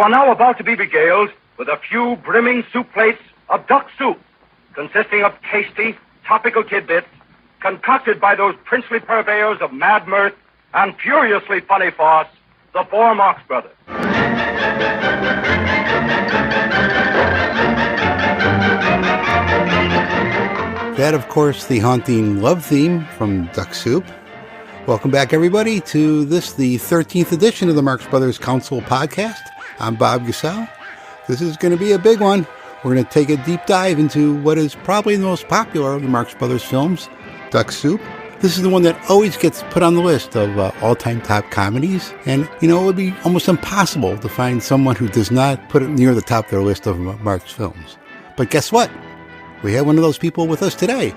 You are now about to be regaled with a few brimming soup plates of duck soup, consisting of tasty, topical tidbits concocted by those princely purveyors of mad mirth and furiously funny farce, the four Marx Brothers. That, of course, the haunting love theme from Duck Soup. Welcome back, everybody, to this, the 13th edition of the Marx Brothers Council podcast. I'm Bob Gassell. This is going to be a big one. We're going to take a deep dive into what is probably the most popular of the Marx Brothers films, Duck Soup. This is the one that always gets put on the list of all-time top comedies. And, you know, it would be almost impossible to find someone who does not put it near the top of their list of Marx films. But guess what? We have one of those people with us today.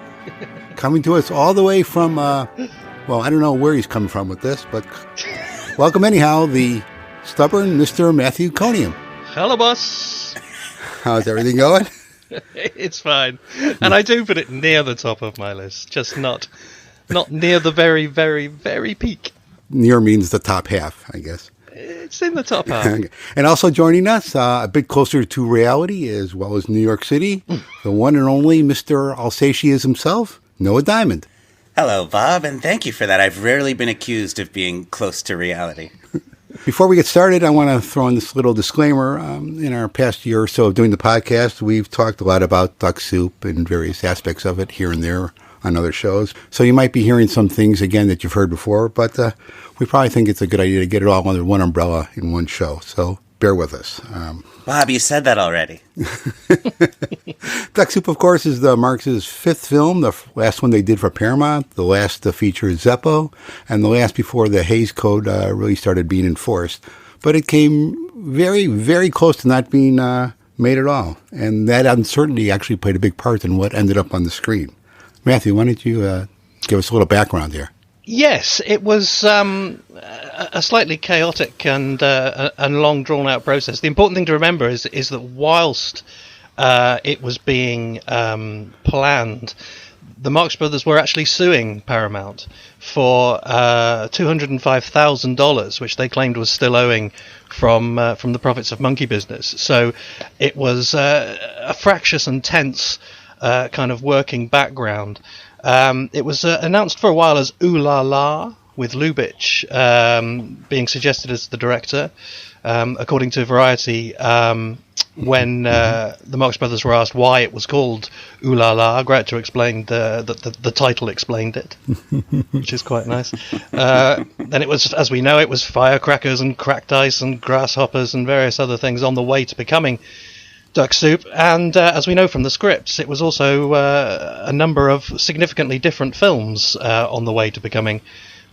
Coming to us all the way from, well, I don't know where he's coming from with this, but welcome anyhow, the stubborn Mr. Matthew Conium. Hello, boss. How's everything going? It's fine. And I do put it near the top of my list, just not near the very, very, very peak. Near means the top half, I guess. It's in the top half. And also joining us, a bit closer to reality as well as New York City, the one and only Mr. Alsatias himself, Noah Diamond. Hello, Bob, and thank you for that. I've rarely been accused of being close to reality. Before we get started, I want to throw in this little disclaimer. In our past year or so of doing the podcast, we've talked a lot about Duck Soup and various aspects of it here and there on other shows. So you might be hearing some things, again, that you've heard before, but we probably think it's a good idea to get it all under one umbrella in one show. So bear with us. Bob, you said that already. Duck Soup, of course, is the Marx's fifth film, the last one they did for Paramount, the last to feature Zeppo, and the last before the Hays Code really started being enforced. But it came very, very close to not being made at all. And that uncertainty actually played a big part in what ended up on the screen. Matthew, why don't you give us a little background here? Yes, it was a slightly chaotic and long drawn-out process. The important thing to remember is that whilst it was being planned, the Marx Brothers were actually suing Paramount for $205,000, which they claimed was still owing from the profits of Monkey Business. So it was a fractious and tense kind of working background. It was announced for a while as Lulala, with Lubitsch being suggested as the director. According to Variety, when the Marx Brothers were asked why it was called Lulala, Grettir explained that the title explained it, which is quite nice. Then it was, as we know, it was firecrackers and cracked ice and grasshoppers and various other things on the way to becoming Duck Soup, and as we know from the scripts, it was also a number of significantly different films on the way to becoming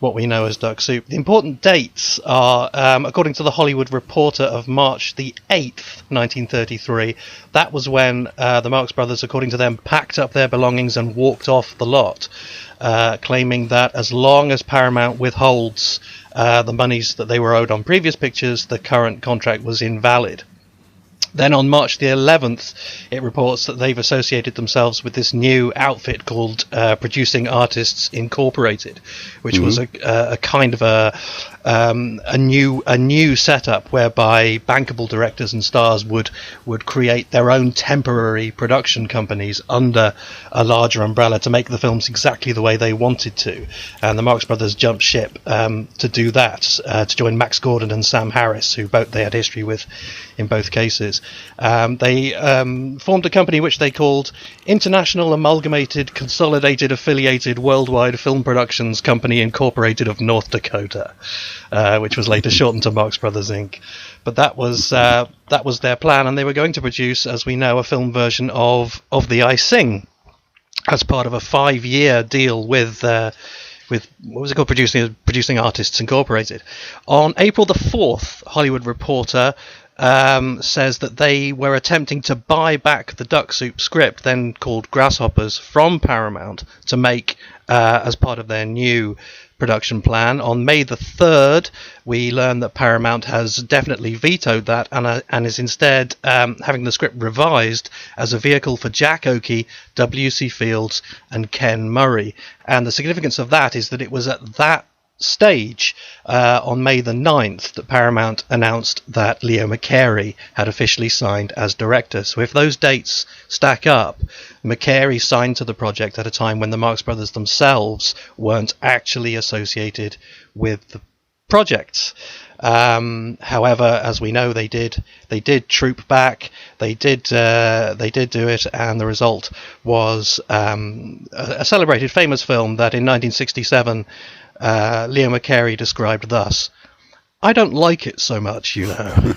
what we know as Duck Soup. The important dates are, according to the Hollywood Reporter of March the 8th, 1933, that was when the Marx Brothers, according to them, packed up their belongings and walked off the lot, claiming that as long as Paramount withholds the monies that they were owed on previous pictures, the current contract was invalid. Then on March the 11th, it reports that they've associated themselves with this new outfit called Producing Artists Incorporated, which was a kind of a new setup whereby bankable directors and stars would create their own temporary production companies under a larger umbrella to make the films exactly the way they wanted to. And the Marx Brothers jumped ship to do that, to join Max Gordon and Sam Harris, who both they had history with in both cases. They formed a company which they called International Amalgamated Consolidated Affiliated Worldwide Film Productions Company Incorporated of North Dakota, which was later shortened to Marx Brothers Inc. But that was their plan, and they were going to produce, as we know, a film version of the I Sing as part of a 5-year deal with what was it called, Producing Artists Incorporated. On April the 4th, Hollywood Reporter says that they were attempting to buy back the Duck Soup script, then called Grasshoppers, from Paramount to make as part of their new production plan. On May the 3rd, we learn that Paramount has definitely vetoed that and is instead having the script revised as a vehicle for Jack Oakey, W.C. Fields and Ken Murray. And the significance of that is that it was at that stage on May the 9th that Paramount announced that Leo McCarey had officially signed as director. So if those dates stack up, McCarey signed to the project at a time when the Marx Brothers themselves weren't actually associated with the project. However, as we know, they did troop back. They did do it, and the result was a celebrated, famous film that in 1967 Leo McCarey described thus: "I don't like it so much, you know."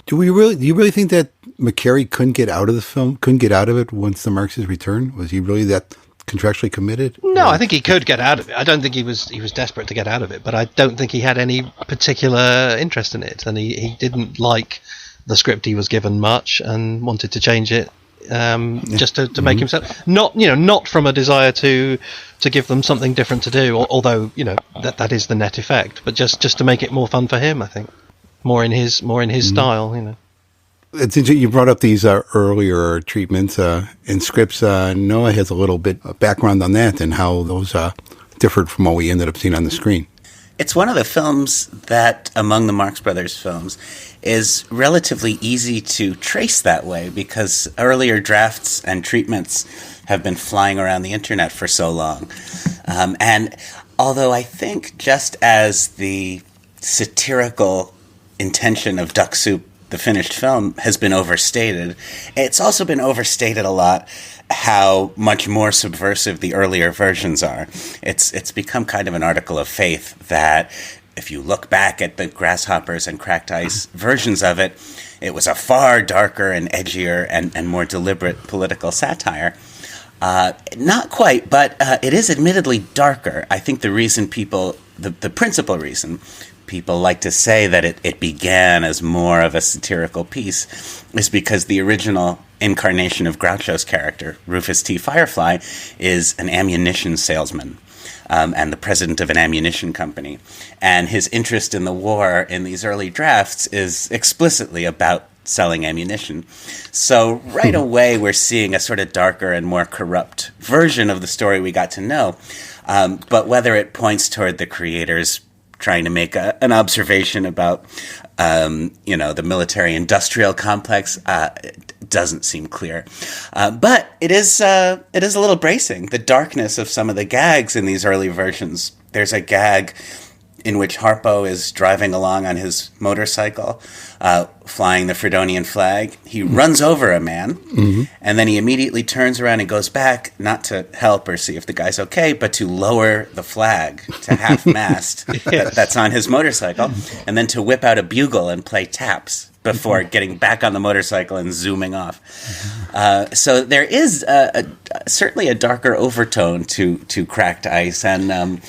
Do you really think that McCarey couldn't get out of the film? Couldn't get out of it once the Marxists returned? Was he really that contractually committed? No, I think he could get out of it. I don't think he was desperate to get out of it, but I don't think he had any particular interest in it, and he didn't like the script he was given much and wanted to change it just to make himself not from a desire to give them something different to do, although that is the net effect, but just to make it more fun for him. I think more in his style. It's interesting you brought up these earlier treatments in scripts. Noah has a little bit of background on that and how those differed from what we ended up seeing on the screen. It's one of the films that, among the Marx Brothers films, is relatively easy to trace that way, because earlier drafts and treatments have been flying around the internet for so long. And although I think just as the satirical intention of Duck Soup, the finished film, has been overstated, it's also been overstated a lot how much more subversive the earlier versions are. It's become kind of an article of faith that if you look back at the Grasshoppers and Cracked Ice versions of it, it was a far darker and edgier and more deliberate political satire. Not quite, but it is admittedly darker. I think the principal reason people like to say that it began as more of a satirical piece is because the original incarnation of Groucho's character, Rufus T. Firefly, is an ammunition salesman and the president of an ammunition company. And his interest in the war in these early drafts is explicitly about selling ammunition. So right away we're seeing a sort of darker and more corrupt version of the story we got to know. But whether it points toward the creators trying to make an observation about, the military-industrial complex, doesn't seem clear. But it is a little bracing, the darkness of some of the gags in these early versions. There's a gag in which Harpo is driving along on his motorcycle, flying the Fredonian flag. He runs over a man, and then he immediately turns around and goes back, not to help or see if the guy's okay, but to lower the flag to half-mast that's on his motorcycle, and then to whip out a bugle and play taps before getting back on the motorcycle and zooming off. So there is certainly a darker overtone to Cracked Ice, and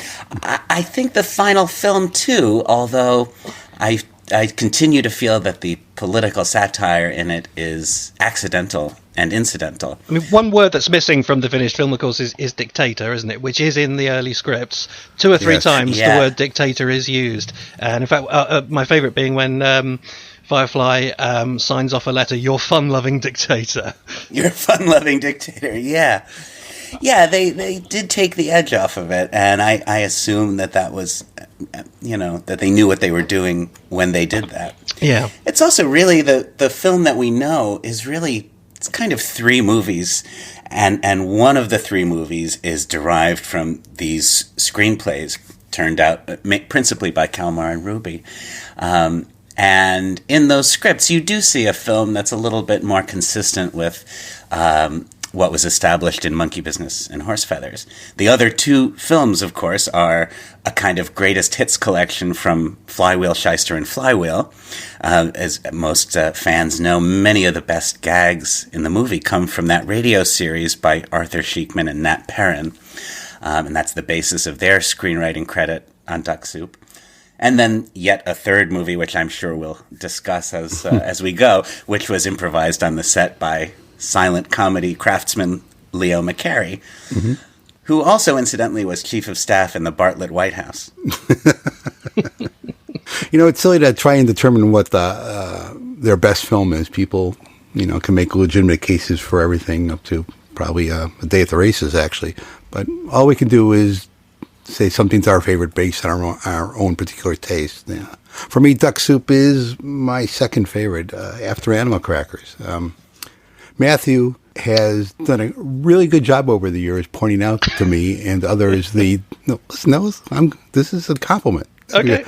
I think the final film too, although I continue to feel that the political satire in it is accidental and incidental. I mean, one word that's missing from the finished film, of course, is dictator, isn't it? Which is in the early scripts. 2 or 3 times the word dictator is used. And in fact, my favourite being when Firefly signs off a letter, "Your fun-loving dictator." Your fun-loving dictator, yeah. Yeah, they did take the edge off of it, and I assume that was, that they knew what they were doing when they did that. Yeah. It's also really, the film that we know is really, it's kind of 3 movies, and one of the 3 movies is derived from these screenplays, turned out principally by Kalmar and Ruby. And in those scripts, you do see a film that's a little bit more consistent with what was established in Monkey Business and Horse Feathers. The other 2 films, of course, are a kind of greatest hits collection from Flywheel, Shyster, and Flywheel. As most fans know, many of the best gags in the movie come from that radio series by Arthur Sheikman and Nat Perrin. And that's the basis of their screenwriting credit on Duck Soup. And then yet a 3rd movie, which I'm sure we'll discuss as we go, which was improvised on the set by silent comedy craftsman Leo McCarey, who also incidentally was chief of staff in the Bartlett White House. It's silly to try and determine what their best film is. People, can make legitimate cases for everything up to probably a day at the races, actually. But all we can do is say something's our favorite based on our own particular taste. Yeah. For me, Duck Soup is my second favorite after Animal Crackers. Matthew has done a really good job over the years pointing out to me and others this is a compliment. Okay.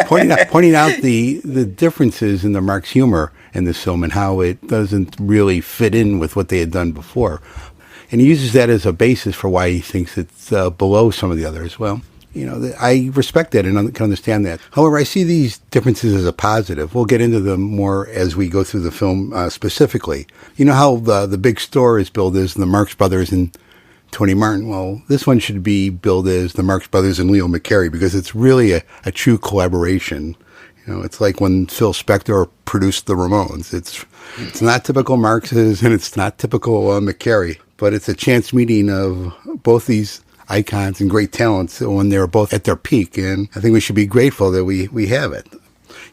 Pointing out the differences in the Marx humor in this film and how it doesn't really fit in with what they had done before. And he uses that as a basis for why he thinks it's below some of the others. Well, I respect that and can understand that. However, I see these differences as a positive. We'll get into them more as we go through the film specifically. You know how the big store is billed as the Marx Brothers and Tony Martin? Well, this one should be billed as the Marx Brothers and Leo McCarey because it's really a true collaboration. It's like when Phil Spector produced the Ramones. It's not typical Marx's and it's not typical McCarey, but it's a chance meeting of both these icons and great talents when they're both at their peak, and I think we should be grateful that we have it.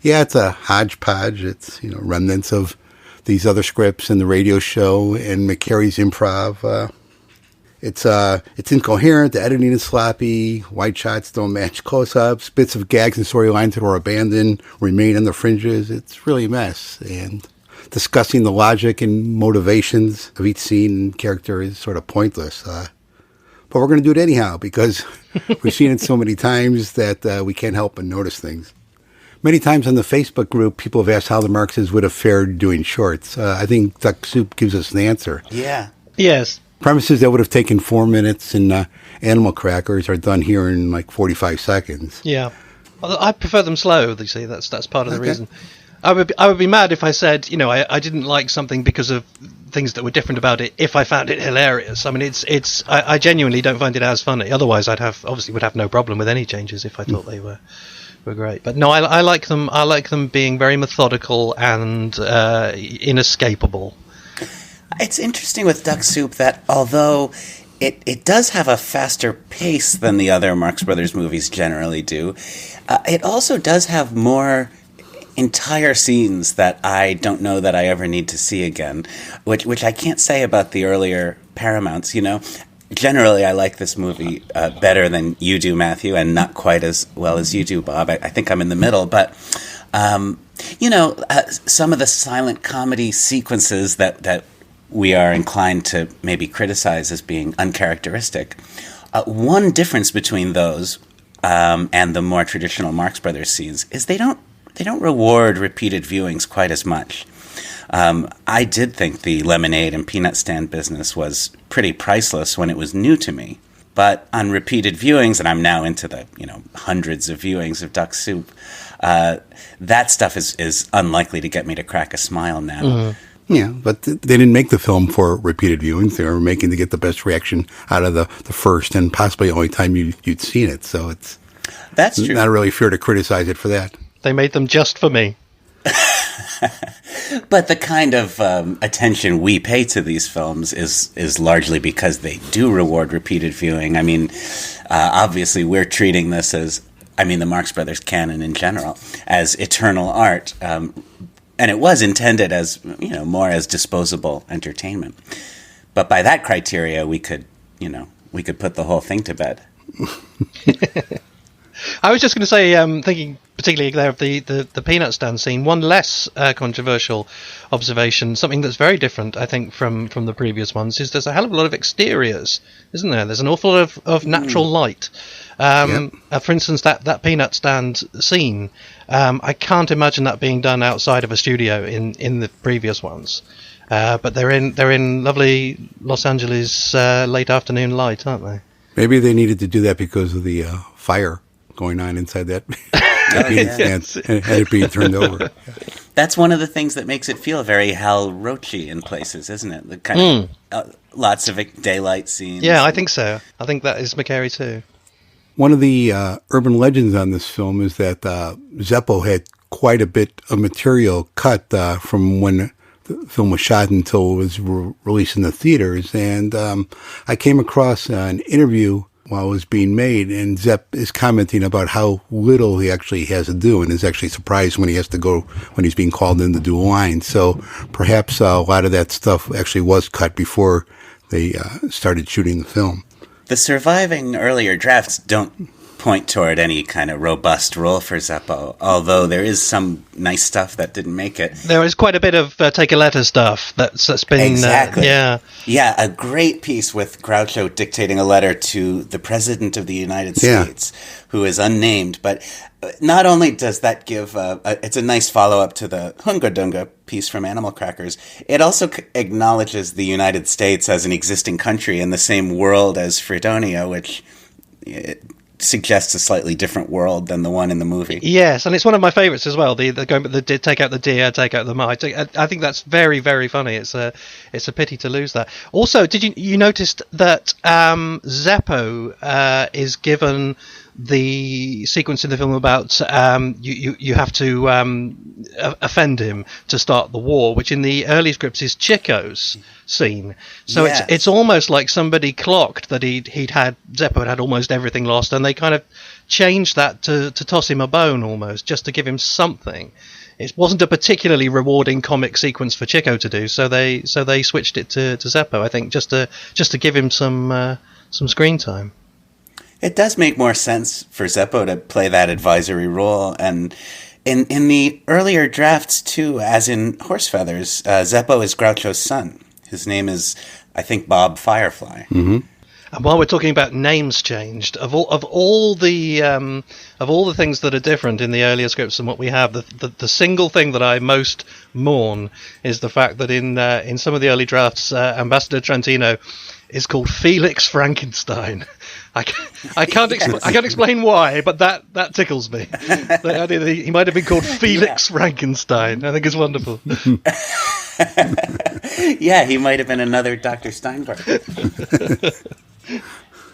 Yeah, it's a hodgepodge. It's remnants of these other scripts and the radio show and McCarey's improv. It's incoherent. The editing is sloppy. Wide shots don't match close-ups. Bits of gags and storylines that were abandoned remain on the fringes. It's really a mess. And discussing the logic and motivations of each scene and character is sort of pointless. But we're going to do it anyhow because we've seen it so many times that we can't help but notice things. Many times on the Facebook group, people have asked how the Marxes would have fared doing shorts. I think Duck Soup gives us an answer. Yeah. Yes. Premises that would have taken 4 minutes in Animal Crackers are done here in like 45 seconds. Yeah. I prefer them slow, you see. That's part of the reason. I would be mad if I said, I didn't like something because of things that were different about it if I found it hilarious. I mean, I genuinely don't find it as funny. Otherwise, would have no problem with any changes if I thought they were great. But no, I like them. I like them being very methodical and inescapable. It's interesting with Duck Soup that although it does have a faster pace than the other Marx Brothers movies generally do, it also does have more entire scenes that I don't know that I ever need to see again, which I can't say about the earlier Paramounts. Generally I like this movie better than you do, Matthew, and not quite as well as you do, Bob. I think I'm in the middle, but some of the silent comedy sequences that we are inclined to maybe criticize as being uncharacteristic. One difference between those and the more traditional Marx Brothers scenes is they don't reward repeated viewings quite as much. I did think the lemonade and peanut stand business was pretty priceless when it was new to me. But on repeated viewings, and I'm now into the hundreds of viewings of Duck Soup, that stuff is unlikely to get me to crack a smile now. Mm-hmm. Yeah, but they didn't make the film for repeated viewings. They were making to get the best reaction out of the first and possibly only time you'd seen it. So that's true. Not really fair to criticize it for that. They made them just for me. But the kind of attention we pay to these films is largely because they do reward repeated viewing. I mean, obviously we're treating this as, the Marx Brothers canon in general, as eternal art. And it was intended as, more as disposable entertainment. But by that criteria, we could put the whole thing to bed. I was just going to say, thinking particularly there of the peanut stand scene, one less controversial observation, something that's very different, I think, from the previous ones, is there's a hell of a lot of exteriors, isn't there? There's an awful lot of natural light. For instance, that peanut stand scene, I can't imagine that being done outside of a studio in the previous ones. But they're in lovely Los Angeles late afternoon light, aren't they? Maybe they needed to do that because of the fire going on inside that peanut stand and it being turned over. That's one of the things that makes it feel very Hal Roachy in places, isn't it? The kind of lots of daylight scenes. Yeah, I think so. I think that is McCarey too. One of the urban legends on this film is that Zeppo had quite a bit of material cut from when the film was shot until it was released in the theaters. And I came across an interview while it was being made, and Zepp is commenting about how little he actually has to do and is actually surprised when he has to go, when he's being called in to do lines. So perhaps a lot of that stuff actually was cut before they started shooting the film. The surviving earlier drafts don't point toward any kind of robust role for Zeppo, although there is some nice stuff that didn't make it. There is quite a bit of take a letter stuff that's been... Exactly. Yeah, a great piece with Groucho dictating a letter to the President of the United States, who is unnamed, but not only does that give... it's a nice follow-up to the Hunga Dunga piece from Animal Crackers, it also acknowledges the United States as an existing country in the same world as Fredonia, which... suggests a slightly different world than the one in the movie. Yes, and it's one of my favourites as well. The take out the deer, take out the mice. I think that's very, very funny. It's a pity to lose that. Also, did you noticed that Zeppo is given the sequence in the film about you have to offend him to start the war, which in the early scripts is Chico's scene. So it's almost like somebody clocked that Zeppo had almost everything lost, and they kind of changed that to toss him a bone almost, just to give him something. It wasn't a particularly rewarding comic sequence for Chico to do, so they switched it to Zeppo, I think, just to give him some screen time. It does make more sense for Zeppo to play that advisory role, and in the earlier drafts too, as in Horse Feathers, Zeppo is Groucho's son. His name is, I think, Bob Firefly. Mm-hmm. And while we're talking about names changed, of all the things that are different in the earlier scripts than what we have, the single thing that I most mourn is the fact that in some of the early drafts, Ambassador Trentino is called Felix Frankenstein. I can't explain why, but that tickles me. The idea that he might have been called Felix Frankenstein, I think is wonderful. Yeah, he might have been another Dr. Steinberg.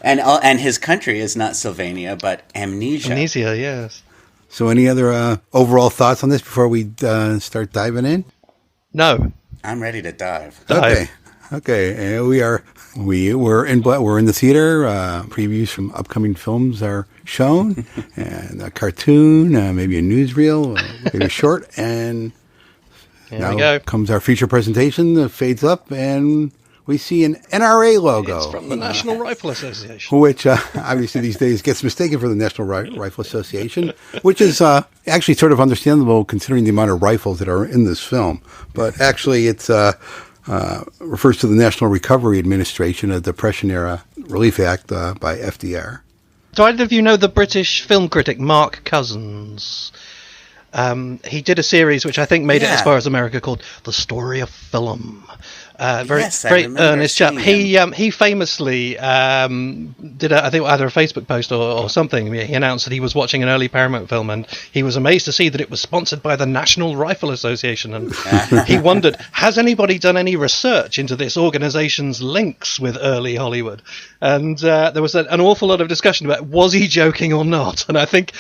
And his country is not Sylvania, but Amnesia. Amnesia, yes. So any other overall thoughts on this before we start diving in? No. I'm ready to dive. Okay. We're in the theater. Previews from upcoming films are shown, and a cartoon, maybe a newsreel, maybe a short, and now comes our feature presentation. That fades up, and we see an NRA logo. It's from the National Rifle Association, which obviously these days gets mistaken for the National Rifle Association, which is actually sort of understandable considering the amount of rifles that are in this film. But actually, it's refers to the National Recovery Administration, a Depression-era relief act by FDR. Do either of you know the British film critic Mark Cousins? He did a series which I think made it as far as America, called The Story of Film. Very earnest chap. He famously did I think either a Facebook post or something. He announced that he was watching an early Paramount film, and he was amazed to see that it was sponsored by the National Rifle Association, and he wondered, has anybody done any research into this organization's links with early Hollywood? And there was an awful lot of discussion about, was he joking or not? And I think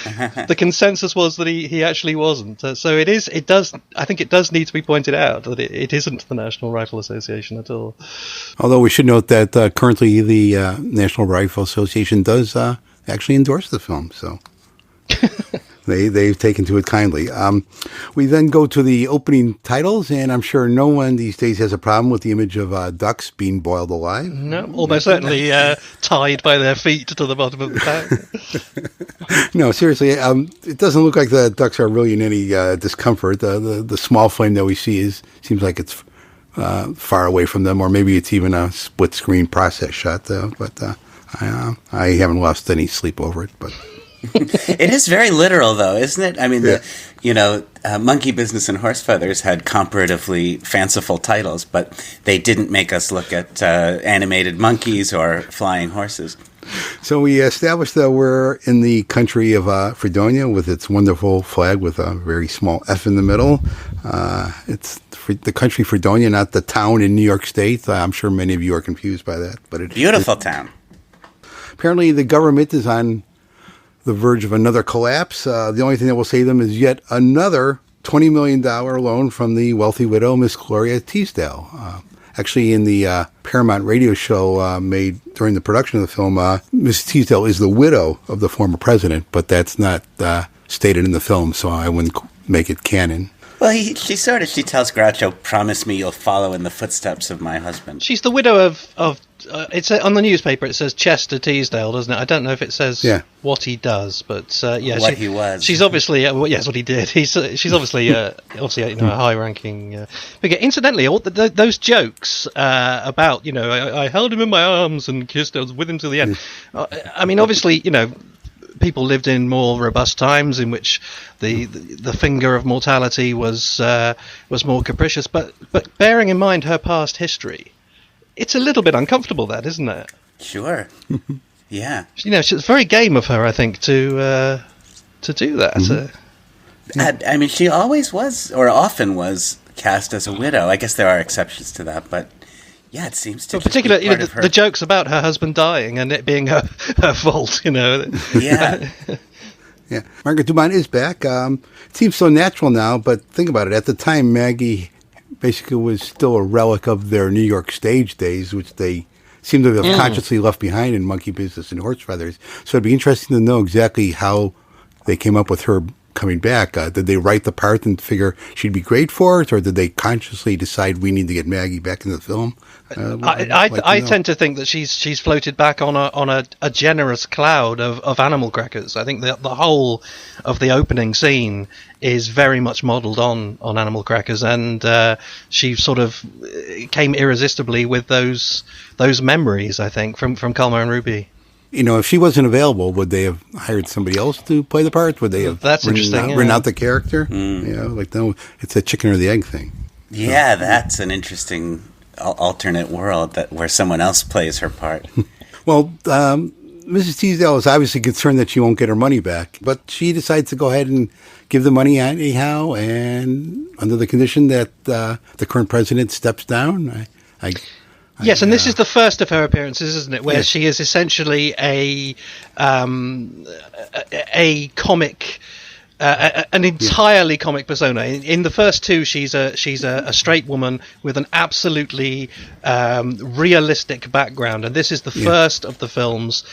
the consensus was that he actually wasn't. So I think it does need to be pointed out that it isn't the National Rifle Association at all. Although we should note that currently the National Rifle Association does actually endorse the film, so they've taken to it kindly. We then go to the opening titles, and I'm sure no one these days has a problem with the image of ducks being boiled alive. No, almost certainly tied by their feet to the bottom of the tank. No, seriously, it doesn't look like the ducks are really in any discomfort. The small flame that we see seems like it's far away from them, or maybe it's even a split screen process shot, but I haven't lost any sleep over it. But it is very literal, though, isn't it? I mean, Monkey Business and Horse Feathers had comparatively fanciful titles, but they didn't make us look at animated monkeys or flying horses. So we established that we're in the country of Fredonia with its wonderful flag with a very small F in the middle. It's the country Fredonia, not the town in New York State. I'm sure many of you are confused by that. But it's beautiful town. Apparently the government is on the verge of another collapse. The only thing that will save them is yet another $20 million loan from the wealthy widow, Miss Gloria Teasdale. Actually, in the Paramount radio show made during the production of the film, Miss Teasdale is the widow of the former president, but that's not stated in the film, so I wouldn't make it canon. Well, she tells Groucho, "Promise me you'll follow in the footsteps of my husband." She's the widow of it's on the newspaper. It says Chester Teasdale, doesn't it? I don't know if it says what he does, but what he was. She's obviously yes, what he did. She's obviously a high-ranking figure. Incidentally, all those jokes about I held him in my arms and kissed. I was with him till the end. I mean, obviously, people lived in more robust times in which the finger of mortality was more capricious. But bearing in mind her past history, it's a little bit uncomfortable, that, isn't it? Sure. Yeah. It's very game of her, I think, to do that. Mm-hmm. I mean, she always was, or often was, cast as a widow. I guess there are exceptions to that, but yeah, it seems to. In particular, the jokes about her husband dying and it being her fault. Yeah. Yeah. Margaret Dumont is back. It seems so natural now, but think about it. At the time, Maggie basically was still a relic of their New York stage days, which they seem to have consciously left behind in Monkey Business and Horse Feathers. So it'd be interesting to know exactly how they came up with her coming back. Did they write the part and figure she'd be great for it, or did they consciously decide we need to get Maggie back in the film? I tend to think that she's floated back on a generous cloud of animal crackers. I think the whole of the opening scene is very much modelled on animal crackers, and she sort of came irresistibly with those memories, I think, from Calma and Ruby. If she wasn't available, would they have hired somebody else to play the part? Would they have written out the character? No, it's a chicken or the egg thing. Yeah, that's an interesting alternate world where someone else plays her part. Well, Mrs. Teasdale is obviously concerned that she won't get her money back, but she decides to go ahead and give the money anyhow, and under the condition that the current president steps down. Yes, and this is the first of her appearances, isn't it? Where she is essentially a comic, an entirely comic persona. In the first two, she's a straight woman with an absolutely realistic background, and this is the first of the films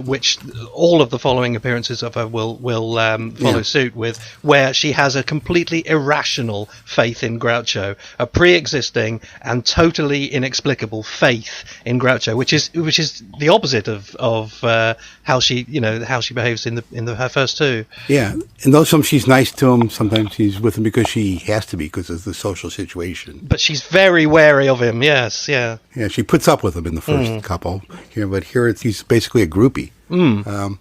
which all of the following appearances of her will follow suit with, where she has a completely irrational faith in Groucho, a pre-existing and totally inexplicable faith in Groucho, which is the opposite of how she behaves in her first two. Yeah, in those films she's nice to him. Sometimes she's with him because she has to be because of the social situation. But she's very wary of him. Yes, yeah. Yeah, she puts up with him in the first couple. But here he's basically a groupie.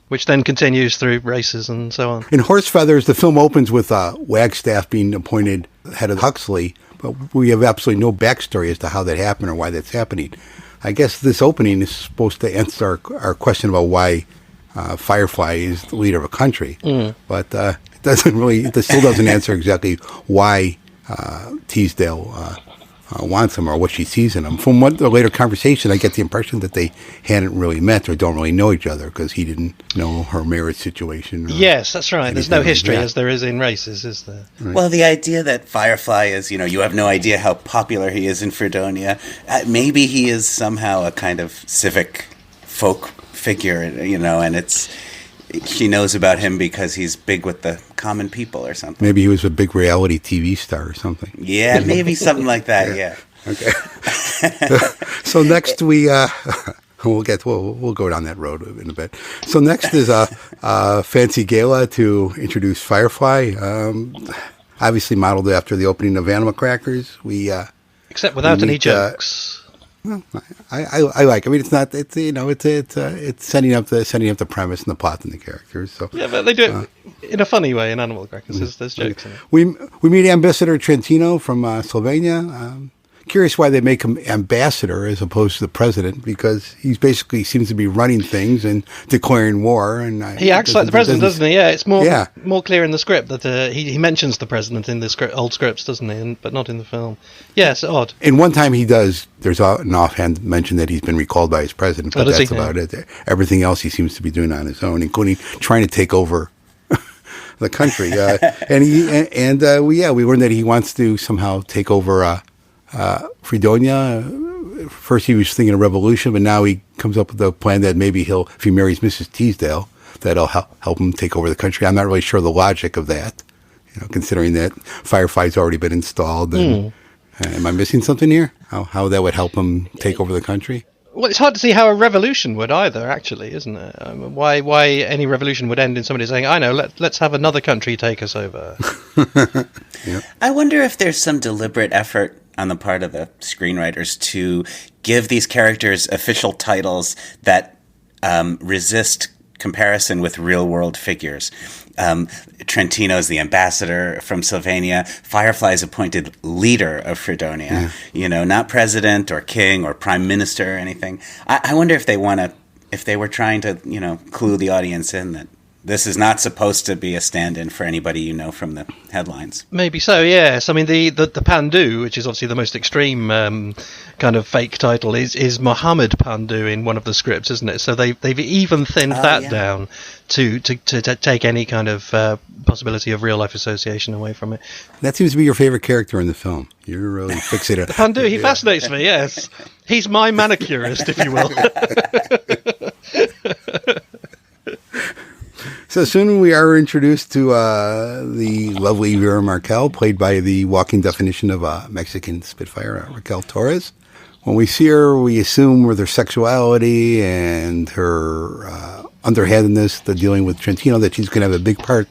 Which then continues through races and so on. In Horse Feathers, the film opens with Wagstaff being appointed head of Huxley, but we have absolutely no backstory as to how that happened or why that's happening. I guess this opening is supposed to answer our question about why Firefly is the leader of a country, but it still doesn't answer exactly why Teasdale wants him or what she sees in him. From the later conversation, I get the impression that they hadn't really met or don't really know each other because he didn't know her marriage situation. Yes, that's right. There's no history as there is in races, is there? Right. Well, the idea that Firefly is, you have no idea how popular he is in Fredonia. Maybe he is somehow a kind of civic folk figure, and she knows about him because he's big with the common people or something. Maybe he was a big reality TV star or something. Yeah, maybe something like that. Yeah. Okay. So next we'll go down that road in a bit. So next is a fancy gala to introduce Firefly. Obviously modeled after the opening of Animal Crackers. Except without any jokes. Well, I like. I mean, it's not. It's it's setting up the premise and the plot and the characters. So yeah, but they do it in a funny way in Animal Crackers. There's jokes in it. We meet Ambassador Trentino from Slovenia. Curious why they make him ambassador as opposed to the president, because he basically seems to be running things and declaring war. And he acts like the president, doesn't he? Yeah, it's more clear in the script that he mentions the president in the old scripts, doesn't he? But not in the film. Yeah, it's odd. And one time he does. There's an offhand mention that he's been recalled by his president, but that's about it. Everything else he seems to be doing on his own, including trying to take over the country. We learned that he wants to somehow take over Fredonia. First he was thinking of revolution, but now he comes up with a plan that maybe if he marries Mrs. Teasdale, that'll help him take over the country. I'm not really sure the logic of that. considering that Firefly's already been installed. And, am I missing something here? How that would help him take over the country? Well, it's hard to see how a revolution would either, actually, isn't it? Why any revolution would end in somebody saying, I know, let's have another country take us over. Yep. I wonder if there's some deliberate effort on the part of the screenwriters to give these characters official titles that resist comparison with real-world figures. Trentino's the ambassador from Sylvania. Firefly's appointed leader of Fredonia. Not president or king or prime minister or anything. I wonder if they were trying to, clue the audience in that this is not supposed to be a stand-in for anybody from the headlines. Maybe so, yes. I mean, the Pandu, which is obviously the most extreme kind of fake title, is Muhammad Pandu in one of the scripts, isn't it? So they've even thinned that down to take any kind of possibility of real-life association away from it. That seems to be your favorite character in the film. You're really fixated. The Pandu, he fascinates me, yes. He's my manicurist, if you will. So soon we are introduced to the lovely Vera Markel, played by the walking definition of a Mexican Spitfire, Raquel Torres. When we see her, we assume with her sexuality and her underhandedness, the dealing with Trentino, that she's going to have a big part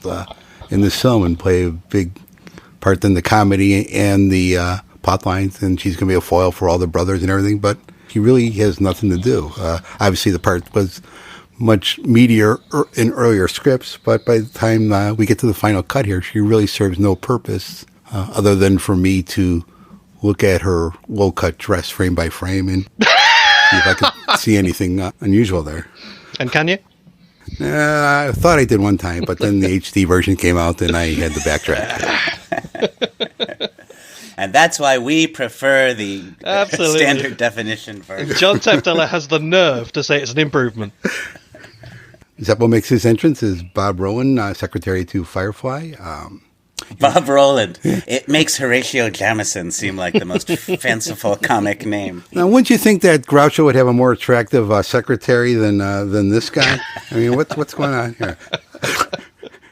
in this film and play a big part in the comedy and the plot lines, and she's going to be a foil for all the brothers and everything, but he really has nothing to do. Obviously, the part was much meatier in earlier scripts, but by the time we get to the final cut here, she really serves no purpose other than for me to look at her low-cut dress frame by frame and see if I could see anything unusual there. And can you? I thought I did one time, but then the HD version came out and I had to backtrack. And that's why we prefer the standard definition version. John Tefteller has the nerve to say it's an improvement. Zeppo makes his entrance as Bob Rowland, secretary to Firefly. Bob Rowland. It makes Horatio Jamison seem like the most fanciful comic name. Now, wouldn't you think that Groucho would have a more attractive secretary than this guy? I mean, what's going on here?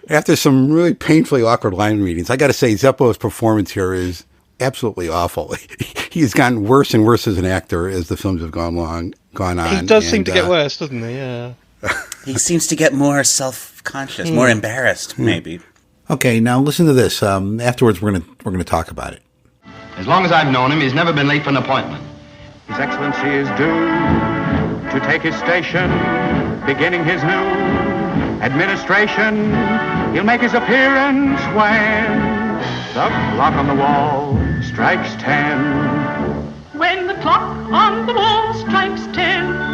After some really painfully awkward line readings, I got to say Zeppo's performance here is absolutely awful. He's gotten worse and worse as an actor as the films have gone on. He does seem to get worse, doesn't he? Yeah. He seems to get more self-conscious, more embarrassed, maybe. Okay, now listen to this. Afterwards, we're gonna talk about it. As long as I've known him, he's never been late for an appointment. His Excellency is due to take his station, beginning his new administration. He'll make his appearance when the clock on the wall strikes 10. When the clock on the wall strikes 10,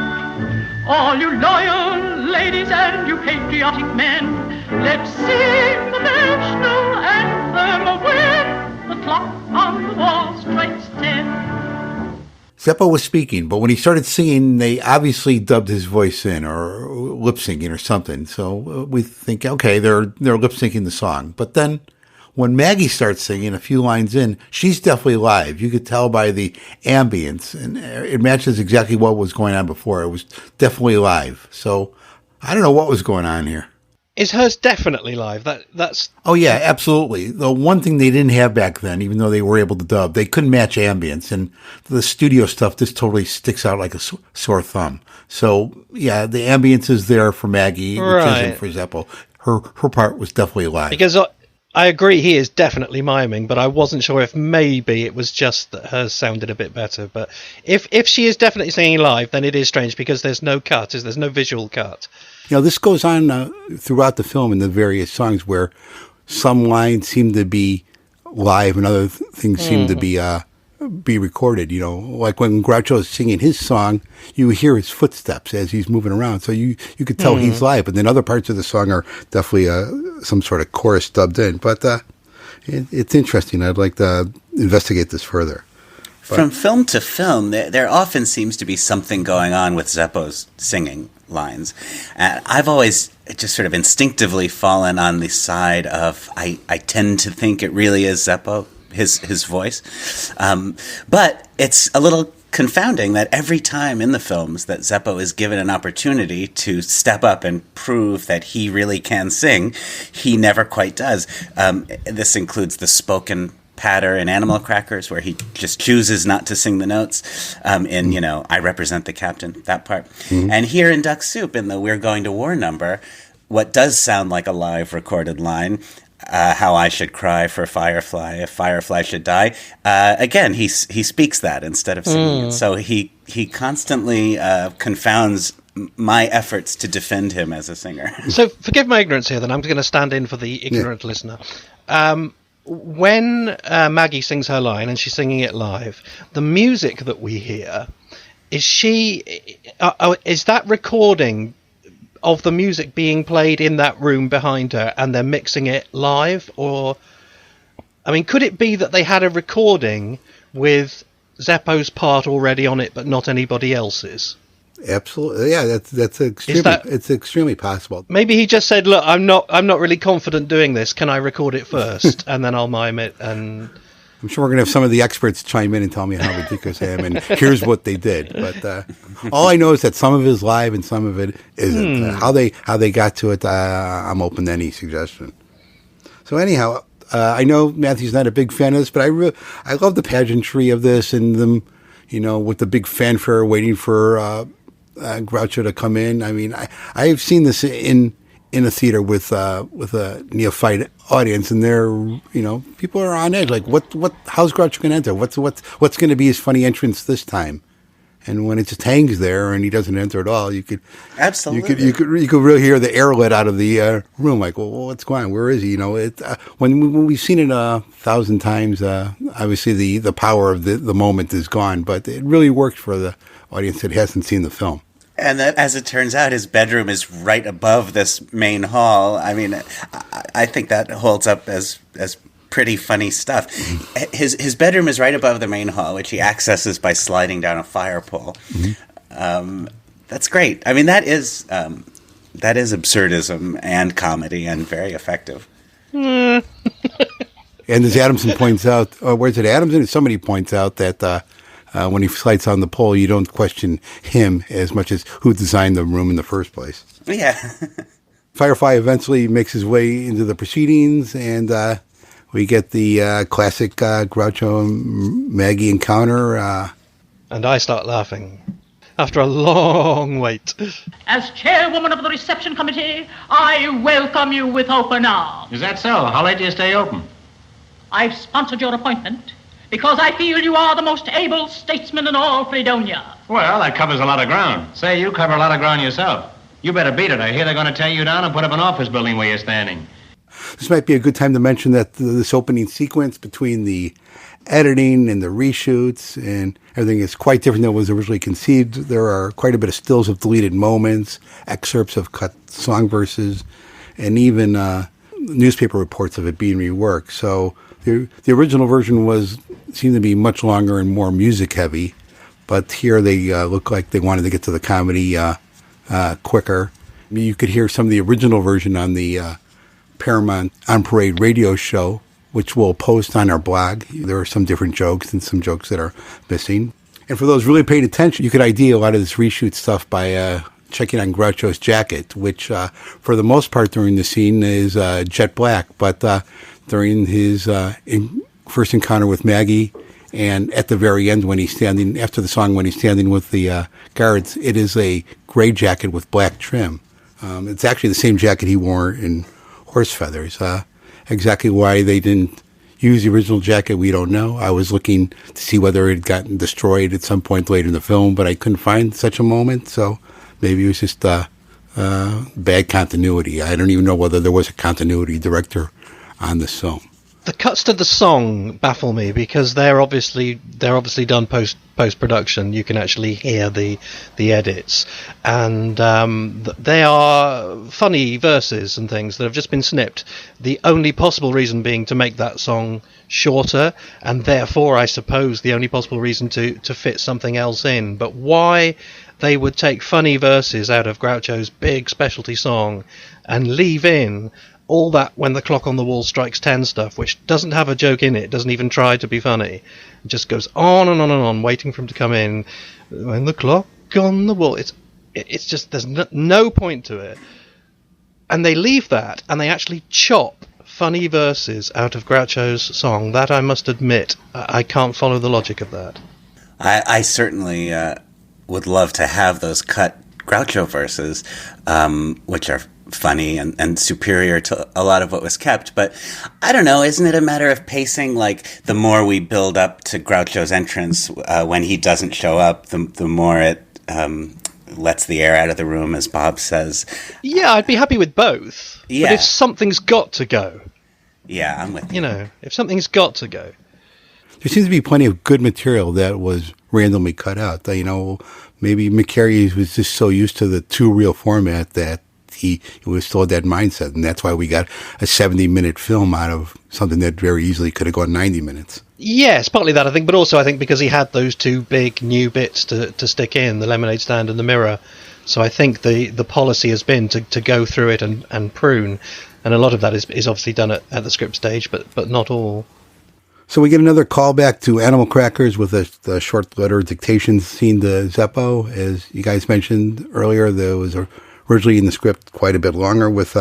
all you loyal ladies and you patriotic men, let's sing the national anthem when the clock on the wall strikes 10. Zeppo was speaking, but when he started singing, they obviously dubbed his voice in or lip syncing or something. So we think, okay, they're lip syncing the song. But then when Maggie starts singing a few lines in, she's definitely live. You could tell by the ambience, and it matches exactly what was going on before. It was definitely live. So I don't know what was going on here. Is hers definitely live? That's Oh yeah, absolutely. The one thing they didn't have back then, even though they were able to dub, they couldn't match ambience, and the studio stuff just totally sticks out like a sore thumb. So yeah, the ambience is there for Maggie, which isn't for Zeppo. Her part was definitely live. Because I agree he is definitely miming, but I wasn't sure if maybe it was just that hers sounded a bit better. But if she is definitely singing live, then it is strange because there's no cut, there's no visual cut. You know, this goes on throughout the film in the various songs where some lines seem to be live and other things seem to be recorded. You know, like when Groucho is singing his song, you hear his footsteps as he's moving around. So you could tell he's live. But then other parts of the song are definitely some sort of chorus dubbed in. But it's interesting. I'd like to investigate this further. From film to film, there often seems to be something going on with Zeppo's singing lines. I've always just sort of instinctively fallen on the side of I tend to think it really is Zeppo, his voice. But it's a little confounding that every time in the films that Zeppo is given an opportunity to step up and prove that he really can sing, he never quite does. This includes the spoken patter in Animal Crackers, where he just chooses not to sing the notes in, I Represent the Captain, that part. Mm-hmm. And here in Duck Soup, in the We're Going to War number, what does sound like a live recorded line, how I should cry for Firefly if Firefly should die, again, he speaks that instead of singing it. So he constantly confounds my efforts to defend him as a singer. So forgive my ignorance here, then I'm going to stand in for the ignorant listener. When Maggie sings her line and she's singing it live, the music that we hear, is that recording of the music being played in that room behind her and they're mixing it live? Or, could it be that they had a recording with Zeppo's part already on it but not anybody else's? Absolutely, yeah. It's extremely possible. Maybe he just said, "Look, I'm not really confident doing this. Can I record it first, and then I'll mime it?" And I'm sure we're going to have some of the experts chime in and tell me how ridiculous I am, and here's what they did. But all I know is that some of it is live and some of it isn't. How they got to it, I'm open to any suggestion. So anyhow, I know Matthew's not a big fan of this, but I love the pageantry of this and them, with the big fanfare waiting for Groucho to come in. I've seen this in a theater with a neophyte audience, and they're people are on edge. Like, how's Groucho going to enter? What's going to be his funny entrance this time? And when it just hangs there and he doesn't enter at all, you could absolutely you could really hear the air let out of the room. Like, well, what's going on? Where is he? When we've seen it 1,000 times, obviously the power of the moment is gone. But it really worked for the audience that hasn't seen the film. And that, as it turns out, his bedroom is right above this main hall. I think that holds up as pretty funny stuff. His bedroom is right above the main hall, which he accesses by sliding down a fire pole. Mm-hmm. That's great. That is absurdism and comedy and very effective. And as Adamson points out, where's it Adamson? Somebody points out that when he slides on the pole, you don't question him as much as who designed the room in the first place. Yeah. Firefly eventually makes his way into the proceedings, and we get the classic Groucho and Maggie encounter. And I start laughing after a long wait. As chairwoman of the reception committee, I welcome you with open arms. Is that so? How late do you stay open? I've sponsored your appointment because I feel you are the most able statesman in all Fredonia. Well, that covers a lot of ground. Say, you cover a lot of ground yourself. You better beat it. I hear they're going to tear you down and put up an office building where you're standing. This might be a good time to mention that this opening sequence between the editing and the reshoots and everything is quite different than was originally conceived. There are quite a bit of stills of deleted moments, excerpts of cut song verses, and even newspaper reports of it being reworked. So the original version seemed to be much longer and more music heavy, but here they look like they wanted to get to the comedy quicker. You could hear some of the original version on the Paramount On Parade radio show, which we'll post on our blog. There are some different jokes and some jokes that are missing. And for those really paying attention, you could ID a lot of this reshoot stuff by checking on Groucho's jacket, which for the most part during the scene is jet black. But during his first encounter with Maggie and at the very end when he's standing, after the song when he's standing with the guards, it is a gray jacket with black trim. It's actually the same jacket he wore in Horse Feathers. Exactly why they didn't use the original jacket, we don't know. I was looking to see whether it had gotten destroyed at some point later in the film, but I couldn't find such a moment, so maybe it was just bad continuity. I don't even know whether there was a continuity director on this film. The cuts to the song baffle me because they're obviously done post production. You can actually hear the edits, and they are funny verses and things that have just been snipped. The only possible reason being to make that song shorter, and therefore, I suppose, the only possible reason to fit something else in. But why they would take funny verses out of Groucho's big specialty song and leave in all that when the clock on the wall strikes 10 stuff, which doesn't have a joke in it, doesn't even try to be funny, it just goes on and on and on, waiting for him to come in. When the clock on the wall, it's just, there's no point to it. And they leave that, and they actually chop funny verses out of Groucho's song. That, I must admit, I can't follow the logic of that. I certainly would love to have those cut Groucho verses, which are funny and superior to a lot of what was kept. But I don't know, isn't it a matter of pacing? Like, the more we build up to Groucho's entrance, when he doesn't show up, the more it lets the air out of the room, as Bob says. Yeah, I'd be happy with both. Yeah. But if something's got to go... Yeah, I'm with you. You know, if something's got to go... There seems to be plenty of good material that was randomly cut out. You know, maybe McCarey was just so used to the two-reel format that he was still that mindset, and that's why we got a 70-minute film out of something that very easily could have gone 90 minutes. Yes, partly that, I think, but also I think because he had those two big new bits to stick in, the lemonade stand and the mirror. So I think the policy has been to go through it and prune, and a lot of that is obviously done at the script stage, but not all. So we get another callback to Animal Crackers with the short letter dictation scene to Zeppo. As you guys mentioned earlier, there was originally in the script quite a bit longer with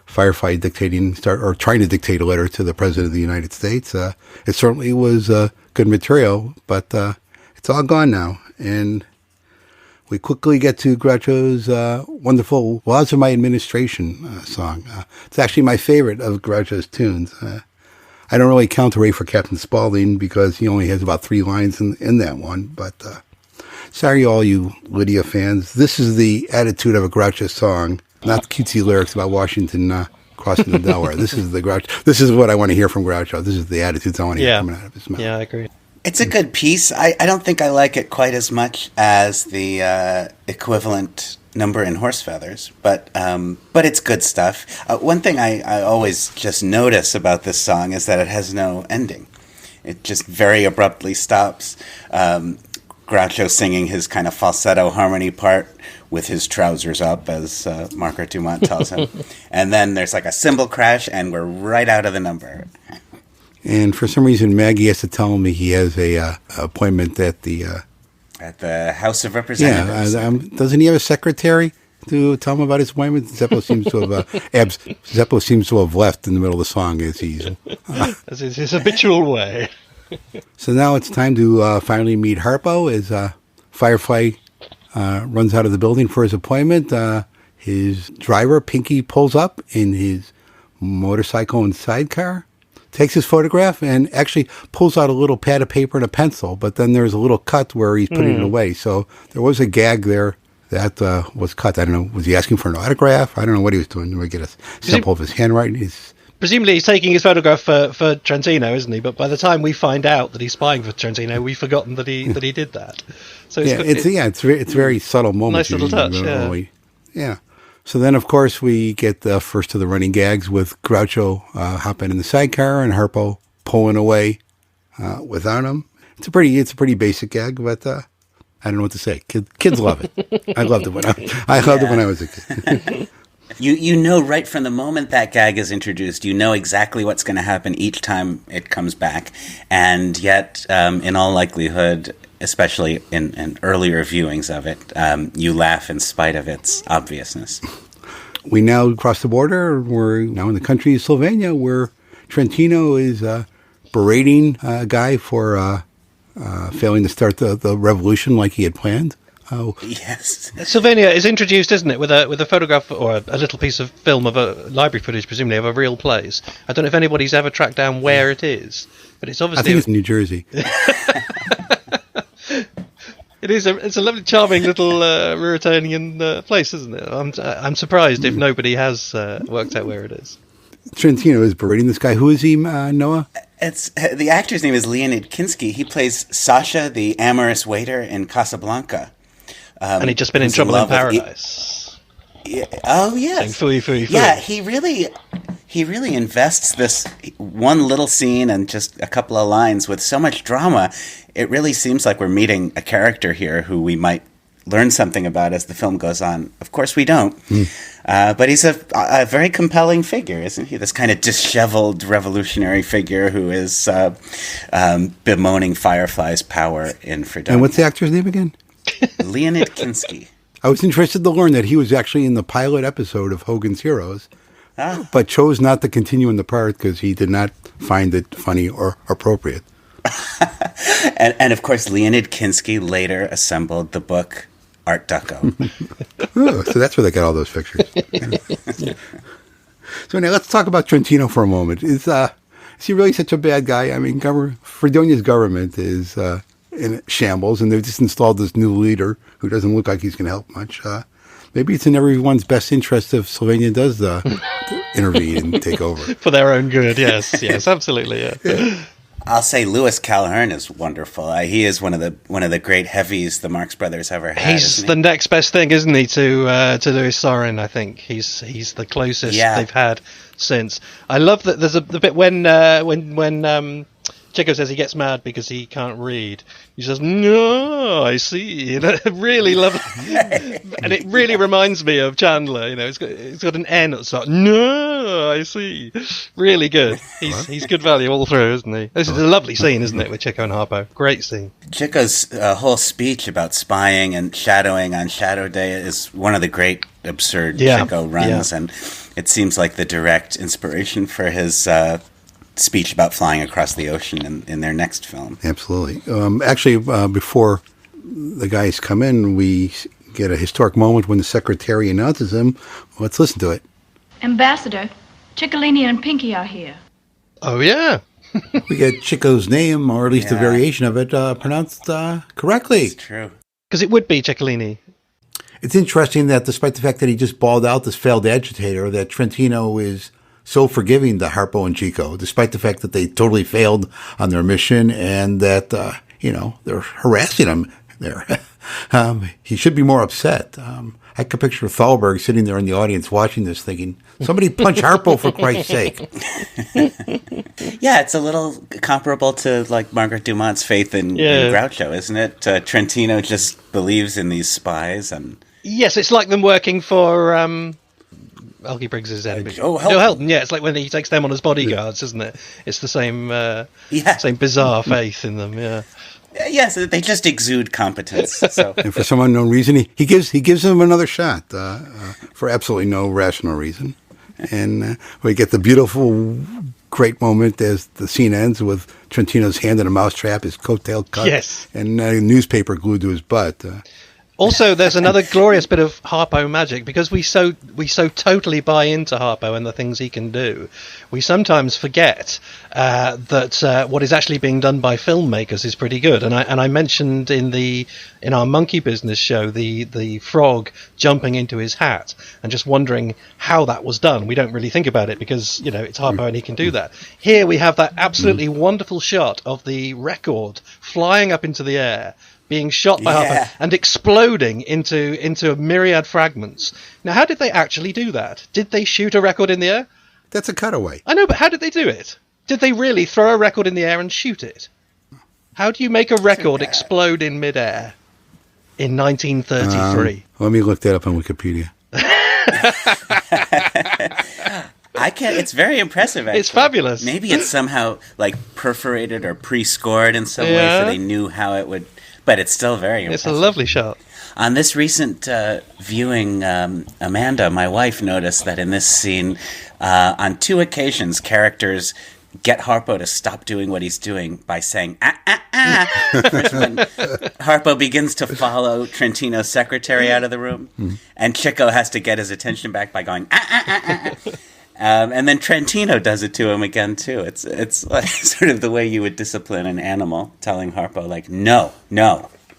Firefly trying to dictate a letter to the President of the United States. It certainly was good material, but it's all gone now. And we quickly get to Groucho's wonderful Laws of My Administration song. It's actually my favorite of Groucho's tunes. I don't really count Hooray for Captain Spaulding because he only has about 3 lines in that one. But sorry, all you Lydia fans. This is the attitude of a Groucho song, not the cutesy lyrics about Washington crossing the Delaware. This is the Groucho. This is what I want to hear from Groucho. This is the attitudes I want to hear coming out of his mouth. Yeah, I agree. It's a good piece. I don't think I like it quite as much as the equivalent number in Horse Feathers, but it's good stuff. One thing I always just notice about this song is that it has no ending. It just very abruptly stops. Groucho singing his kind of falsetto harmony part with his trousers up, as Margaret Dumont tells him. And then there's like a cymbal crash, and we're right out of the number. And for some reason, Maggie has to tell me he has a appointment at the House of Representatives. Yeah, doesn't he have a secretary to tell him about his appointment? Zeppo seems to have left in the middle of the song as as is his habitual way. So now it's time to finally meet Harpo as Firefly runs out of the building for his appointment. His driver, Pinky, pulls up in his motorcycle and sidecar, takes his photograph, and actually pulls out a little pad of paper and a pencil, but then there's a little cut where he's putting it away. So there was a gag there that was cut. I don't know, was he asking for an autograph? I don't know what he was doing. We get a sample of his handwriting. Presumably he's taking his photograph for Trentino, isn't he? But by the time we find out that he's spying for Trentino, we've forgotten that he did that. So it's very subtle moment. Nice little touch, yeah. So then, of course, we get the first of the running gags with Groucho hopping in the sidecar and Harpo pulling away without him. It's a pretty basic gag, but I don't know what to say. Kids love it. I loved it when I was a kid. You know right from the moment that gag is introduced, you know exactly what's going to happen each time it comes back. And yet, in all likelihood, especially in earlier viewings of it, you laugh in spite of its obviousness. We now cross the border. We're now in the country of Slovenia, where Trentino is berating a guy for failing to start the revolution like he had planned. Oh yes, Slovenia is introduced, isn't it, with a photograph or a little piece of film of a library footage, presumably of a real place. I don't know if anybody's ever tracked down where it is, but it's obviously. I think it's New Jersey. It's a lovely, charming little Ruritanian place, isn't it? I'm surprised if nobody has worked out where it is. Trentino is berating this guy. Who is he, Noah? It's the actor's name is Leonid Kinski. He plays Sasha, the amorous waiter in Casablanca. And he'd just been in Trouble in Paradise. Oh yes. Saying, fooey. Yeah, he really invests this one little scene and just a couple of lines with so much drama. It really seems like we're meeting a character here who we might learn something about as the film goes on. Of course, we don't. But he's a very compelling figure, isn't he? This kind of disheveled revolutionary figure who is bemoaning Firefly's power in Fredonia. And what's the actor's name again? Leonid Kinski. I was interested to learn that he was actually in the pilot episode of Hogan's Heroes, but chose not to continue in the part because he did not find it funny or appropriate. and of course, Leonid Kinski later assembled the book Art Deco. Oh, so that's where they got all those pictures. So now let's talk about Trentino for a moment. Is he really such a bad guy? I mean, Fredonia's government is in shambles, and they've just installed this new leader who doesn't look like he's going to help much. Maybe it's in everyone's best interest if Slovenia does intervene and take over. For their own good, yes, absolutely, yeah. I'll say Lewis Calhern is wonderful. He is one of the great heavies the Marx Brothers ever had. He's the next best thing, isn't he, to Louis Sorin? I think he's the closest they've had since. I love that there's the bit when Chico says he gets mad because he can't read. He says, "No, I see." Really lovely, and it really reminds me of Chandler. It's got an N at the start. No, I see. Really good. He's good value all through, isn't he? This is a lovely scene, isn't it, with Chico and Harpo? Great scene. Chico's whole speech about spying and shadowing on Shadow Day is one of the great absurd Chico runs, and it seems like the direct inspiration for his speech about flying across the ocean in their next film. Absolutely. Actually, before the guys come in, we get a historic moment when the secretary announces him. Let's listen to it. Ambassador, Ciccolini and Pinky are here. Oh, yeah. We get Chico's name, or at least a variation of it, pronounced correctly. It's true. Because it would be Ciccolini. It's interesting that despite the fact that he just bawled out this failed agitator, that Trentino is so forgiving to Harpo and Chico, despite the fact that they totally failed on their mission and that, they're harassing him there. He should be more upset. I could picture Thalberg sitting there in the audience watching this thinking, somebody punch Harpo for Christ's sake. Yeah, it's a little comparable to like Margaret Dumont's faith in Groucho, isn't it? Trentino just believes in these spies. Yes, it's like them working for Elkie Briggs's enemy. Helton. Yeah, it's like when he takes them on as bodyguards, isn't it? It's the same same bizarre faith in them, yeah. Yes, they just exude competence. So. And for some unknown reason, he gives him another shot for absolutely no rational reason. And we get the beautiful, great moment as the scene ends with Trentino's hand in a mousetrap, his coattail cut, and a newspaper glued to his butt. Also, there's another glorious bit of Harpo magic, because we so totally buy into Harpo and the things he can do. We sometimes forget that what is actually being done by filmmakers is pretty good. And I mentioned in our Monkey Business show the frog jumping into his hat and just wondering how that was done. We don't really think about it because it's Harpo and he can do that. Here we have that absolutely wonderful shot of the record flying up into the air, being shot by Harpo and exploding into a myriad fragments. Now, how did they actually do that? Did they shoot a record in the air? That's a cutaway. I know, but how did they do it? Did they really throw a record in the air and shoot it? How do you make a record explode in midair in 1933? Let me look that up on Wikipedia. I can't. It's very impressive, actually. It's fabulous. Maybe it's somehow like perforated or pre-scored in some way so they knew how it would... But it's still very impressive. It's a lovely shot. On this recent viewing, Amanda, my wife, noticed that in this scene, on 2 occasions, characters get Harpo to stop doing what he's doing by saying, ah, ah, ah. First when Harpo begins to follow Trentino's secretary out of the room, and Chico has to get his attention back by going, ah, ah, ah, ah. And then Trentino does it to him again, too. It's like sort of the way you would discipline an animal, telling Harpo, like, no.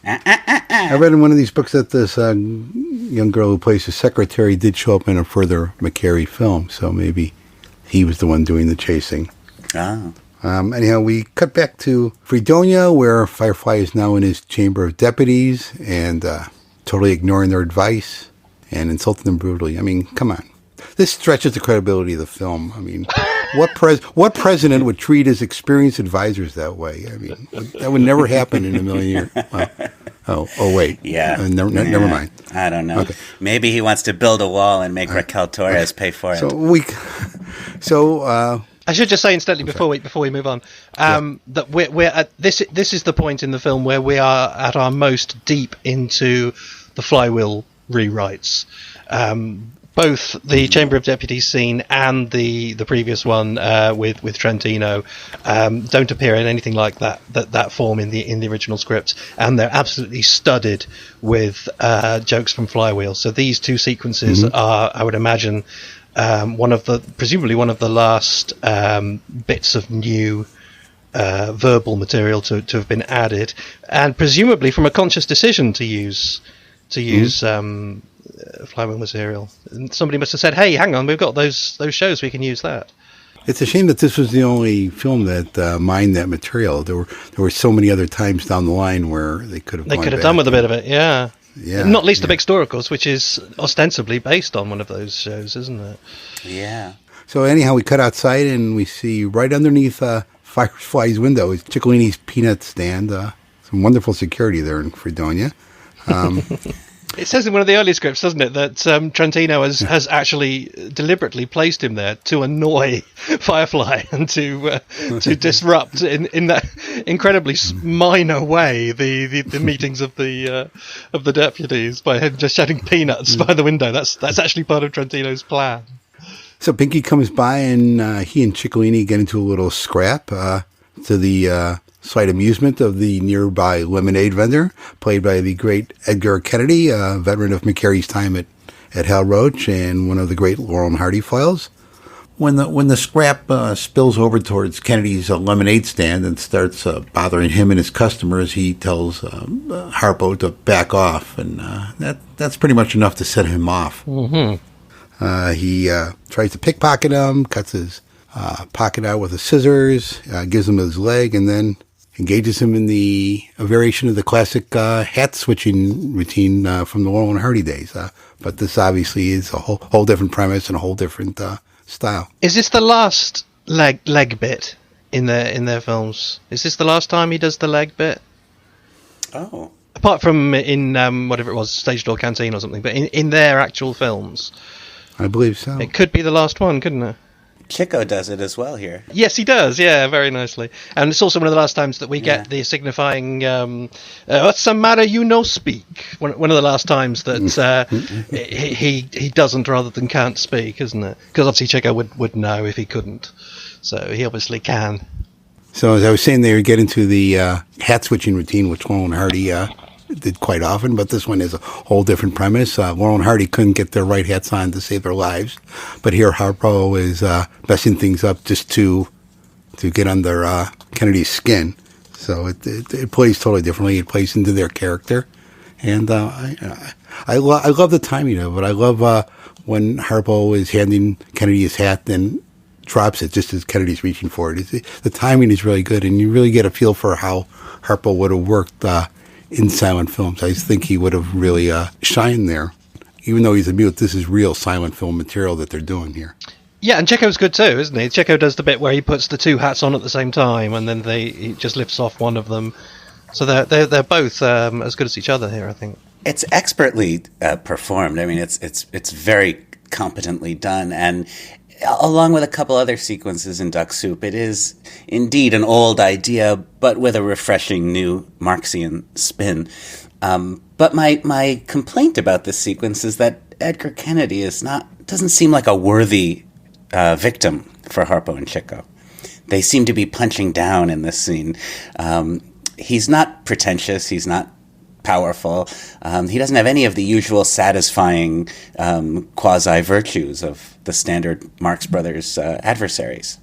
I read in one of these books that this young girl who plays his secretary did show up in a further McCarey film, so maybe he was the one doing the chasing. Oh. Anyhow, we cut back to Fredonia, where Firefly is now in his chamber of deputies and totally ignoring their advice and insulting them brutally. I mean, come on. This stretches the credibility of the film. I mean, what president would treat his experienced advisors that way? I mean, that would never happen in a million years. Well, Oh, wait. Yeah. Never mind. I don't know. Okay. Maybe he wants to build a wall and make Raquel Torres pay for it. I should just say instantly before we move on that we're at this is the point in the film where we are at our most deep into the Flywheel rewrites. Both the Chamber of Deputies scene and the previous one with Trentino don't appear in anything like that form in the original script, and they're absolutely studded with jokes from Flywheel. So these two sequences are, I would imagine, presumably one of the last bits of new verbal material to have been added, and presumably from a conscious decision to use Flywheel material. And somebody must have said, "Hey, hang on, we've got those shows, we can use that." It's a shame that this was the only film that mined that material. There were so many other times down the line where they could have done with a bit of it, yeah. Yeah, not least the Big Store, of course, which is ostensibly based on one of those shows, isn't it? Yeah. So anyhow, we cut outside and we see right underneath Firefly's window is Ciccolini's peanut stand. Some wonderful security there in Fredonia. It says in one of the early scripts, doesn't it, that Trentino has actually deliberately placed him there to annoy Firefly and to disrupt in that incredibly minor way the meetings of the deputies by him just shouting peanuts by the window. That's actually part of Trentino's plan. So Pinky comes by and he and Ciccolini get into a little scrap to the slight amusement of the nearby lemonade vendor, played by the great Edgar Kennedy, a veteran of McCarey's time at Hal Roach and one of the great Laurel and Hardy foils. When the scrap spills over towards Kennedy's lemonade stand and starts bothering him and his customers, he tells Harpo to back off, and that's pretty much enough to set him off. Mm-hmm. He tries to pickpocket him, cuts his pocket out with the scissors, gives him his leg, and then engages him in a variation of the classic hat switching routine from the Laurel and Hardy days. But this obviously is a whole different premise and a whole different style. Is this the last leg bit in their films? Is this the last time he does the leg bit? Oh. Apart from in whatever it was, Stage Door Canteen or something, but in their actual films. I believe so. It could be the last one, couldn't it? Chico does it as well here. Yes, he does. Yeah, very nicely. And it's also one of the last times that we get the signifying "What's the matter? You no speak." One of the last times that he doesn't rather than can't speak, isn't it? Because obviously Chico would know if he couldn't, so he obviously can. So as I was saying, they get into the hat switching routine, which Laurel and Hardy did quite often, but this one is a whole different premise. Laurel and Hardy couldn't get their right hats on to save their lives, but here Harpo is messing things up just to get under Kennedy's skin. So it plays totally differently. It plays into their character, and I love the timing of it. I love when Harpo is handing Kennedy his hat, then drops it just as Kennedy's reaching for it. The timing is really good, and you really get a feel for how Harpo would have worked in silent films. I think he would have really shined there. Even though he's a mute, this is real silent film material that they're doing here. Yeah, and Checo's good too, isn't he? Checo does the bit where he puts the two hats on at the same time, and then he just lifts off one of them. So they're both as good as each other here, I think. It's expertly performed. I mean, it's very competently done, and along with a couple other sequences in Duck Soup, it is indeed an old idea, but with a refreshing new Marxian spin. But my complaint about this sequence is that Edgar Kennedy doesn't seem like a worthy victim for Harpo and Chico. They seem to be punching down in this scene. He's not pretentious. He's not powerful. He doesn't have any of the usual satisfying quasi-virtues of the standard Marx Brothers adversaries.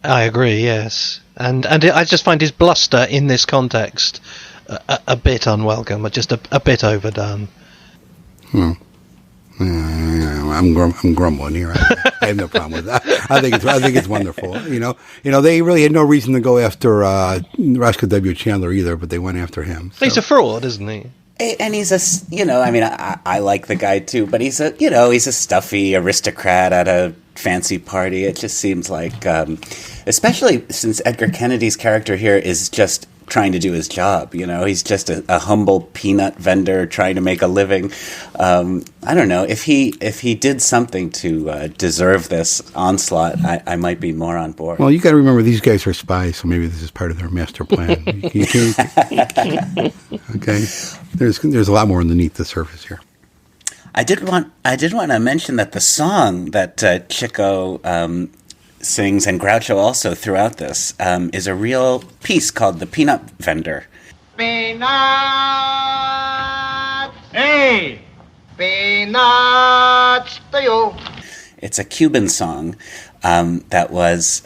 I agree, yes. And I just find his bluster in this context a bit unwelcome, just a bit overdone. I'm grumbling here. I have no problem with that. I think it's wonderful. You know, they really had no reason to go after Roscoe W. Chandler either, but they went after him. So. He's a fraud, isn't he? And he's I like the guy too, but he's a stuffy aristocrat at a fancy party. It just seems like, especially since Edgar Kennedy's character here is just trying to do his job. He's just a humble peanut vendor trying to make a living. I don't know if he did something to deserve this onslaught. I might be more on board. Well, you got to remember these guys are spies, so maybe this is part of their master plan. Okay, there's a lot more underneath the surface here. I did want to mention that the song that Chico sings, and Groucho also throughout this, is a real piece called The Peanut Vendor. Peanuts! Hey! Peanuts to you! It's a Cuban song that was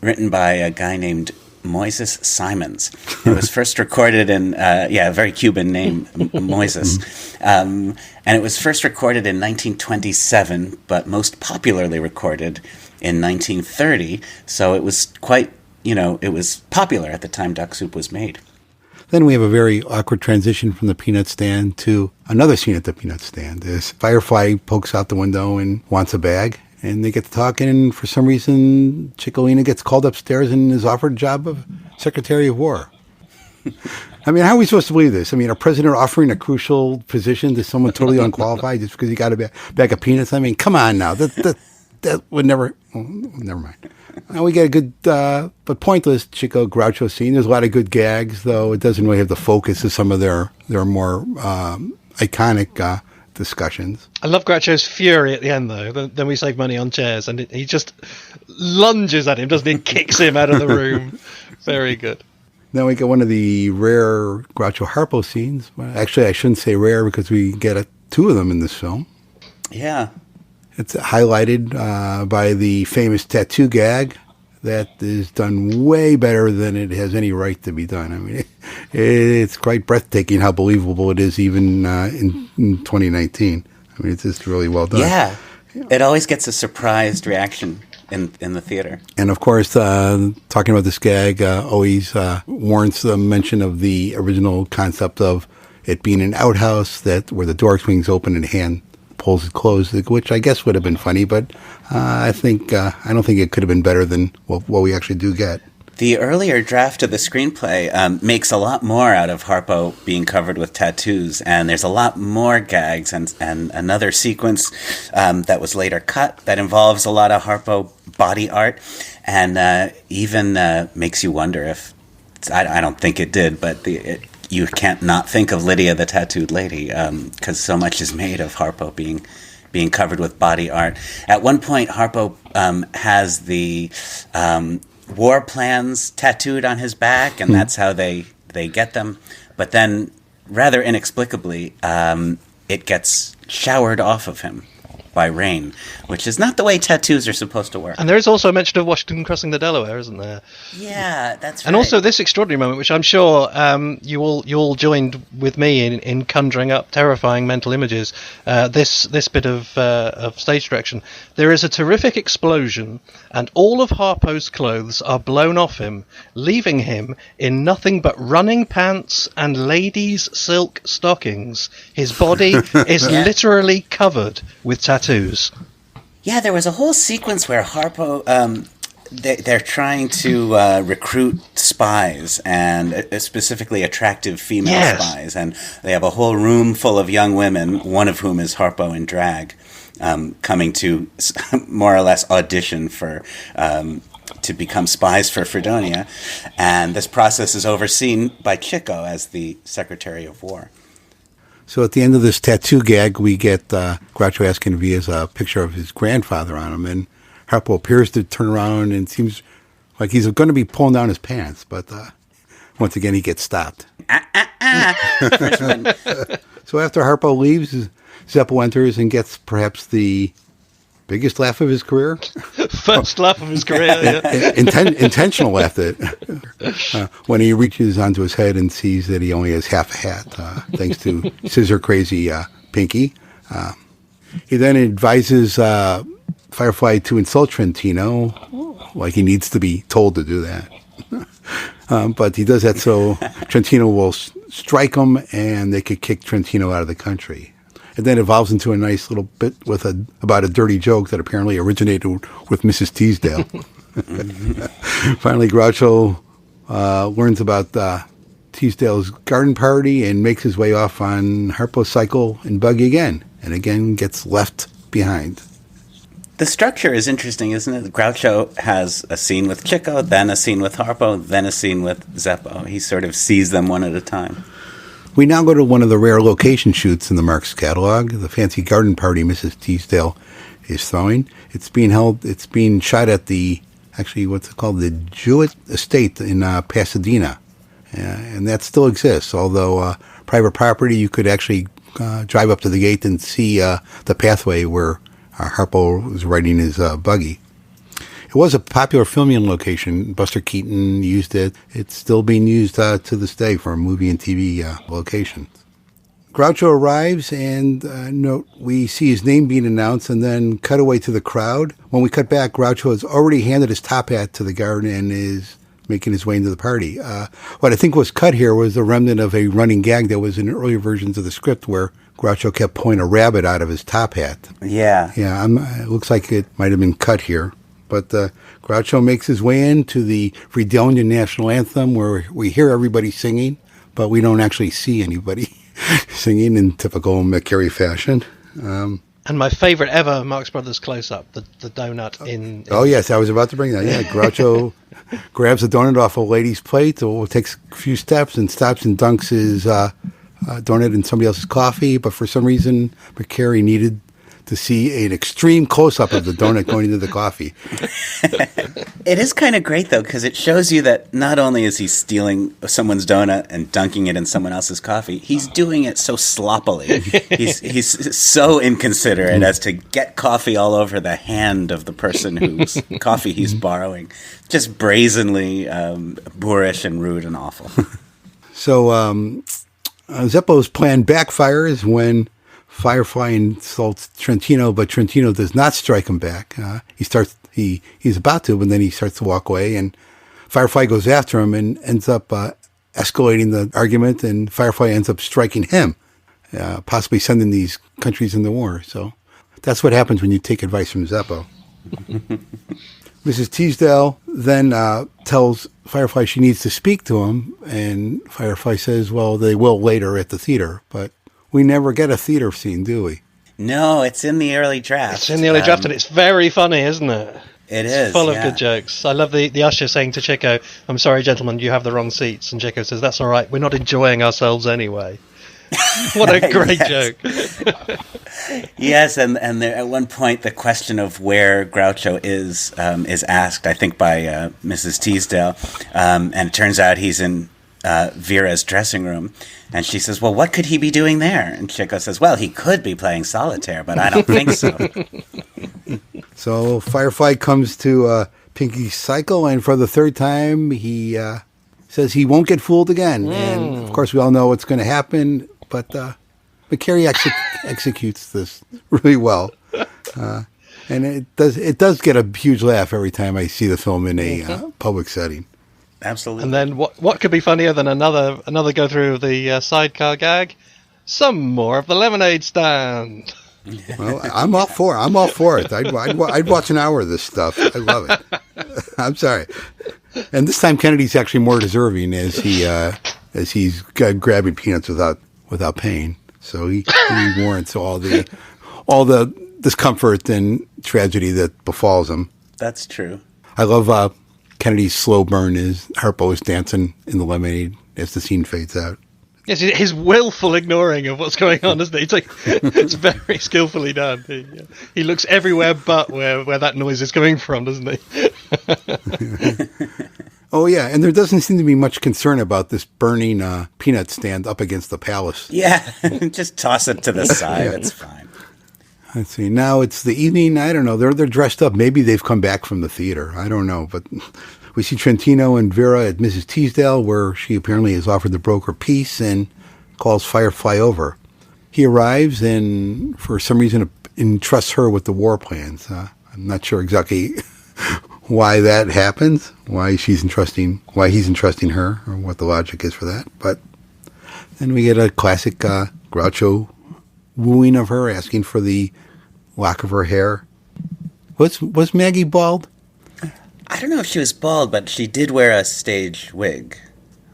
written by a guy named Moises Simons. It was first recorded in, a very Cuban name, Moises. And it was first recorded in 1927, but most popularly recorded in 1930. So it was quite, it was popular at the time Duck Soup was made. Then we have a very awkward transition from the peanut stand to another scene at the peanut stand. As Firefly pokes out the window and wants a bag. And they get to talking, and for some reason, Ciccolina gets called upstairs and is offered a job of Secretary of War. I mean, how are we supposed to believe this? I mean, a president offering a crucial position to someone totally unqualified just because he got a bag of peanuts? I mean, come on now. That would never... Oh, never mind. Now we get a good, but pointless Chico Groucho scene. There's a lot of good gags, though it doesn't really have the focus of some of their more iconic discussions. I love Groucho's fury at the end, though. Then we save money on chairs, and he just lunges at him, doesn't he? Kicks him out of the room. Very good. Then we get one of the rare Groucho Harpo scenes. Well, actually, I shouldn't say rare because we get two of them in this film. Yeah. It's highlighted by the famous tattoo gag that is done way better than it has any right to be done. I mean, it's quite breathtaking how believable it is even in 2019. I mean, it's just really well done. Yeah. It always gets a surprised reaction in the theater. And, of course, talking about this gag always warrants the mention of the original concept of it being an outhouse where the door swings open and a hand pulls it closed, which I guess would have been funny, but I don't think it could have been better than what we actually do get. The earlier draft of the screenplay makes a lot more out of Harpo being covered with tattoos, and there's a lot more gags and another sequence that was later cut that involves a lot of Harpo body art, and even makes you wonder if, I don't think it did, but you can't not think of Lydia the Tattooed Lady, because so much is made of Harpo being covered with body art. At one point, Harpo has the war plans tattooed on his back, and that's how they get them. But then, rather inexplicably, it gets showered off of him by rain, which is not the way tattoos are supposed to work. And there is also a mention of Washington crossing the Delaware, isn't there? Yeah, that's right. And also this extraordinary moment, which I'm sure you all joined with me in conjuring up terrifying mental images. This bit of stage direction. There is a terrific explosion, and all of Harpo's clothes are blown off him, leaving him in nothing but running pants and ladies' silk stockings. His body is literally covered with tattoos. Yeah, there was a whole sequence where Harpo, they're trying to recruit spies, and specifically attractive female spies, and they have a whole room full of young women, one of whom is Harpo in drag, coming to more or less audition for to become spies for Fredonia, and this process is overseen by Chico as the Secretary of War. So at the end of this tattoo gag, we get Groucho asking if he has a picture of his grandfather on him, and Harpo appears to turn around and seems like he's going to be pulling down his pants, but once again he gets stopped. So after Harpo leaves, Zeppo enters and gets perhaps the biggest laugh of his career. First laugh of his career, yeah. Intentional laugh when he reaches onto his head and sees that he only has half a hat, thanks to Scissor Crazy Pinky. He then advises Firefly to insult Trentino, like he needs to be told to do that. But he does that so Trentino will strike him and they could kick Trentino out of the country. And then evolves into a nice little bit about a dirty joke that apparently originated with Mrs. Teasdale. Finally, Groucho learns about Teasdale's garden party and makes his way off on Harpo's cycle and buggy again, and again gets left behind. The structure is interesting, isn't it? Groucho has a scene with Chico, then a scene with Harpo, then a scene with Zeppo. He sort of sees them one at a time. We now go to one of the rare location shoots in the Marx catalog, the fancy garden party Mrs. Teasdale is throwing. It's being shot at the, actually what's it called, the Jewett Estate in Pasadena. And that still exists, although private property, you could actually drive up to the gate and see the pathway where Harpo was riding his buggy. It was a popular filming location. Buster Keaton used it. It's still being used to this day for movie and TV locations. Groucho arrives, and note, we see his name being announced, and then cut away to the crowd. When we cut back, Groucho has already handed his top hat to the guard and is making his way into the party. What I think was cut here was a remnant of a running gag that was in earlier versions of the script where Groucho kept pulling a rabbit out of his top hat. Yeah. Yeah, it looks like it might have been cut here. But Groucho makes his way into the Redonian national anthem where we hear everybody singing, but we don't actually see anybody singing in typical McCarey fashion. And my favorite ever Marx Brothers close-up, the donut in... Oh, yes, I was about to bring that. Yeah, Groucho grabs a donut off a lady's plate, or takes a few steps and stops and dunks his donut in somebody else's coffee. But for some reason, McCarey needed to see an extreme close-up of the donut going into the coffee. It is kind of great, though, because it shows you that not only is he stealing someone's donut and dunking it in someone else's coffee, he's doing it so sloppily. He's so inconsiderate as to get coffee all over the hand of the person whose coffee he's borrowing. Just brazenly boorish and rude and awful. So Zeppo's plan backfires when Firefly insults Trentino, but Trentino does not strike him back. He's about to, but then he starts to walk away, and Firefly goes after him and ends up escalating the argument, and Firefly ends up striking him, possibly sending these countries into war. So that's what happens when you take advice from Zeppo. Mrs. Teasdale then tells Firefly she needs to speak to him, and Firefly says, well, they will later at the theater, but we never get a theater scene, do we? No, it's in the early draft. It's in the early draft, and it's very funny, isn't it? It's full of good jokes. I love the usher saying to Chico, I'm sorry, gentlemen, you have the wrong seats. And Chico says, that's all right, we're not enjoying ourselves anyway. What a great joke. Yes, and there, at one point, the question of where Groucho is asked, I think, by Mrs. Teasdale, and it turns out he's in Vera's dressing room, and she says, well, what could he be doing there? And Chico says, well, he could be playing solitaire, but I don't think so. So Firefly comes to Pinky's cycle, and for the third time, he says he won't get fooled again. And, of course, we all know what's going to happen, but McCarey executes this really well. And it does get a huge laugh every time I see the film in a public setting. Absolutely. And then what could be funnier than another go through of the sidecar gag? Some more of the lemonade stand. Well, I'm all for it. I'd watch an hour of this stuff. I love it. I'm sorry. And this time Kennedy's actually more deserving as he's grabbing peanuts without paying. So he warrants all the discomfort and tragedy that befalls him. That's true. I love Kennedy's slow burn as Harpo is dancing in the lemonade as the scene fades out. Yes, his willful ignoring of what's going on, isn't it? It's very skillfully done. He looks everywhere but where that noise is coming from, doesn't he? Oh, yeah, and there doesn't seem to be much concern about this burning peanut stand up against the palace. Yeah, just toss it to the side. Yeah. It's fine. Let's see. Now it's the evening. I don't know. They're dressed up. Maybe they've come back from the theater. I don't know. But we see Trentino and Vera at Mrs. Teasdale, where she apparently has offered the broker peace and calls Firefly over. He arrives and, for some reason, entrusts her with the war plans. I'm not sure exactly why that happens, why he's entrusting her, or what the logic is for that. But then we get a classic Groucho wooing of her, asking for the lock of her hair. Was Maggie bald? I I don't know if she was bald, but she did wear a stage wig.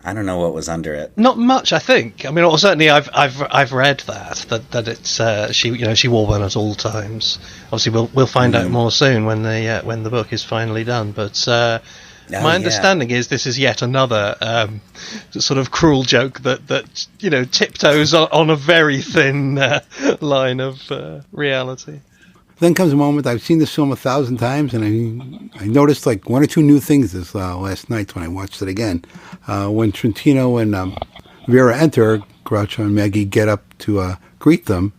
I don't know what was under it. Not much, I think. I mean, or certainly I've read that it's she wore one at all times. Obviously, we'll find out more soon when the book is finally done. But my understanding is this is yet another sort of cruel joke that tiptoes on a very thin line of reality. Then comes a moment, I've seen this film 1,000 times, and I noticed like one or two new things this last night when I watched it again. When Trentino and Vera enter, Groucho and Maggie get up to greet them,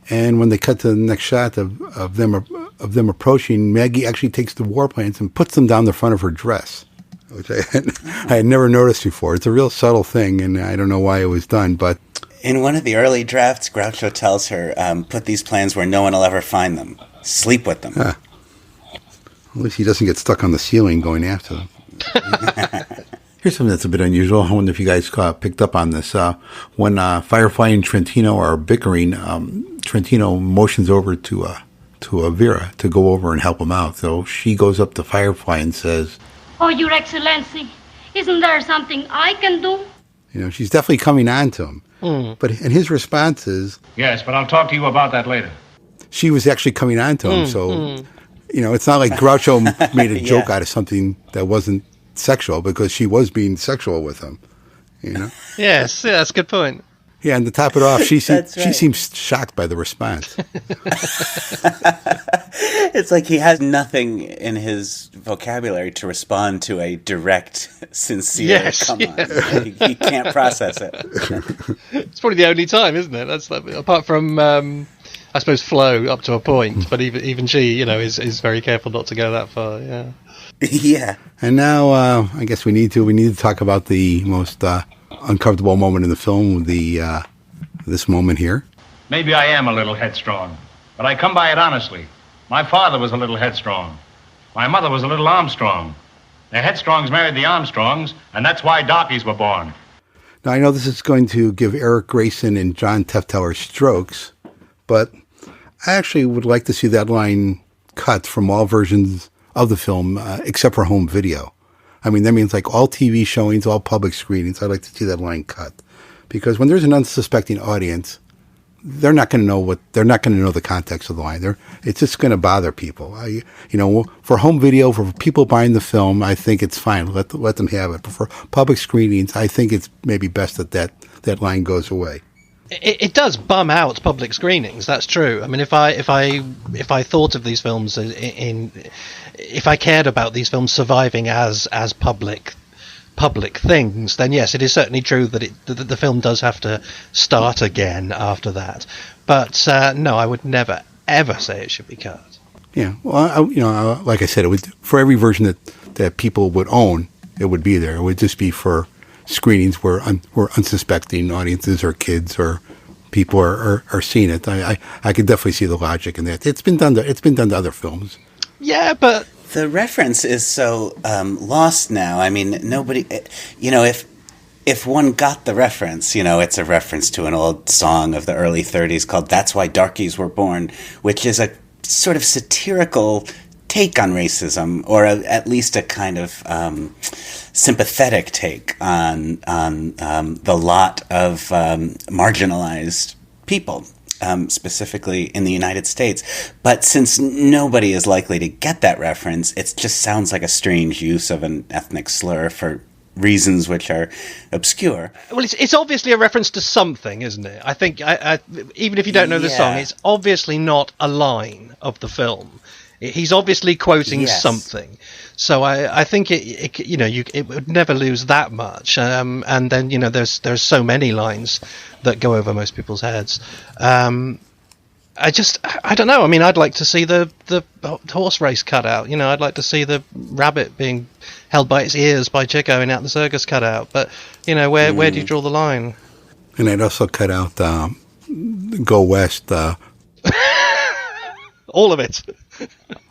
and when they cut to the next shot of them approaching, Maggie actually takes the warplanes and puts them down the front of her dress, which I had never noticed before. It's a real subtle thing, and I don't know why it was done, but... In one of the early drafts, Groucho tells her, put these plans where no one will ever find them. Sleep with them. At least he doesn't get stuck on the ceiling going after them. Here's something that's a bit unusual. I wonder if you guys picked up on this. When Firefly and Trentino are bickering, Trentino motions over to Vera to go over and help him out. So she goes up to Firefly and says, "Oh, Your Excellency, isn't there something I can do?" She's definitely coming on to him. And his response is... Yes, but I'll talk to you about that later. She was actually coming on to him, so, it's not like Groucho made a joke out of something that wasn't sexual, because she was being sexual with him, Yes, that's a good point. Yeah, and to top it off, she Right. seems shocked by the response. It's like he has nothing in his vocabulary to respond to a direct, sincere on. He can't process it. It's probably the only time, isn't it? That's apart from, I suppose, Flo up to a point, but even she, is very careful not to go that far. Yeah. Yeah. And now, I guess we need to talk about the most uncomfortable moment in the film, this moment here. Maybe I am a little headstrong, but I come by it honestly. My father was a little headstrong. My mother was a little Armstrong. The headstrongs married the Armstrongs, and that's why darkies were born. Now, I know this is going to give Eric Grayson and John Tefteller strokes, but I actually would like to see that line cut from all versions of the film, except for home video. I mean, that means like all TV showings, all public screenings. I'd like to see that line cut, because when there's an unsuspecting audience, they're not going to know the context of the line. It's just going to bother people. For home video, for people buying the film, I think it's fine. Let them have it. But for public screenings, I think it's maybe best that line goes away. It does bum out public screenings. That's true. I mean, if I thought of these films if I cared about these films surviving as public things, then yes, it is certainly true that the film does have to start again after that. But no, I would never ever say it should be cut. Yeah, well, like I said, it would, for every version that people would own, it would be there. It would just be for screenings where unsuspecting audiences or kids or people are seeing it. I could definitely see the logic in that. It's been done to other films. Yeah, but the reference is so lost now. I mean, nobody, if one got the reference, it's a reference to an old song of the early 30s called "That's Why Darkies Were Born," which is a sort of satirical take on racism, or at least a kind of sympathetic take on the lot of marginalized people, specifically in the United States. But since nobody is likely to get that reference, it just sounds like a strange use of an ethnic slur for reasons which are obscure. Well, it's obviously a reference to something, isn't it? I think even if you don't know the song, it's obviously not a line of the film. He's obviously quoting something, so I think it would never lose that much. And then there's so many lines that go over most people's heads. I don't know. I mean, I'd like to see the horse race cut out. I'd like to see the rabbit being held by its ears by Chico in Out the Circus cut out. But where do you draw the line? And I'd also cut out Go West. All of it.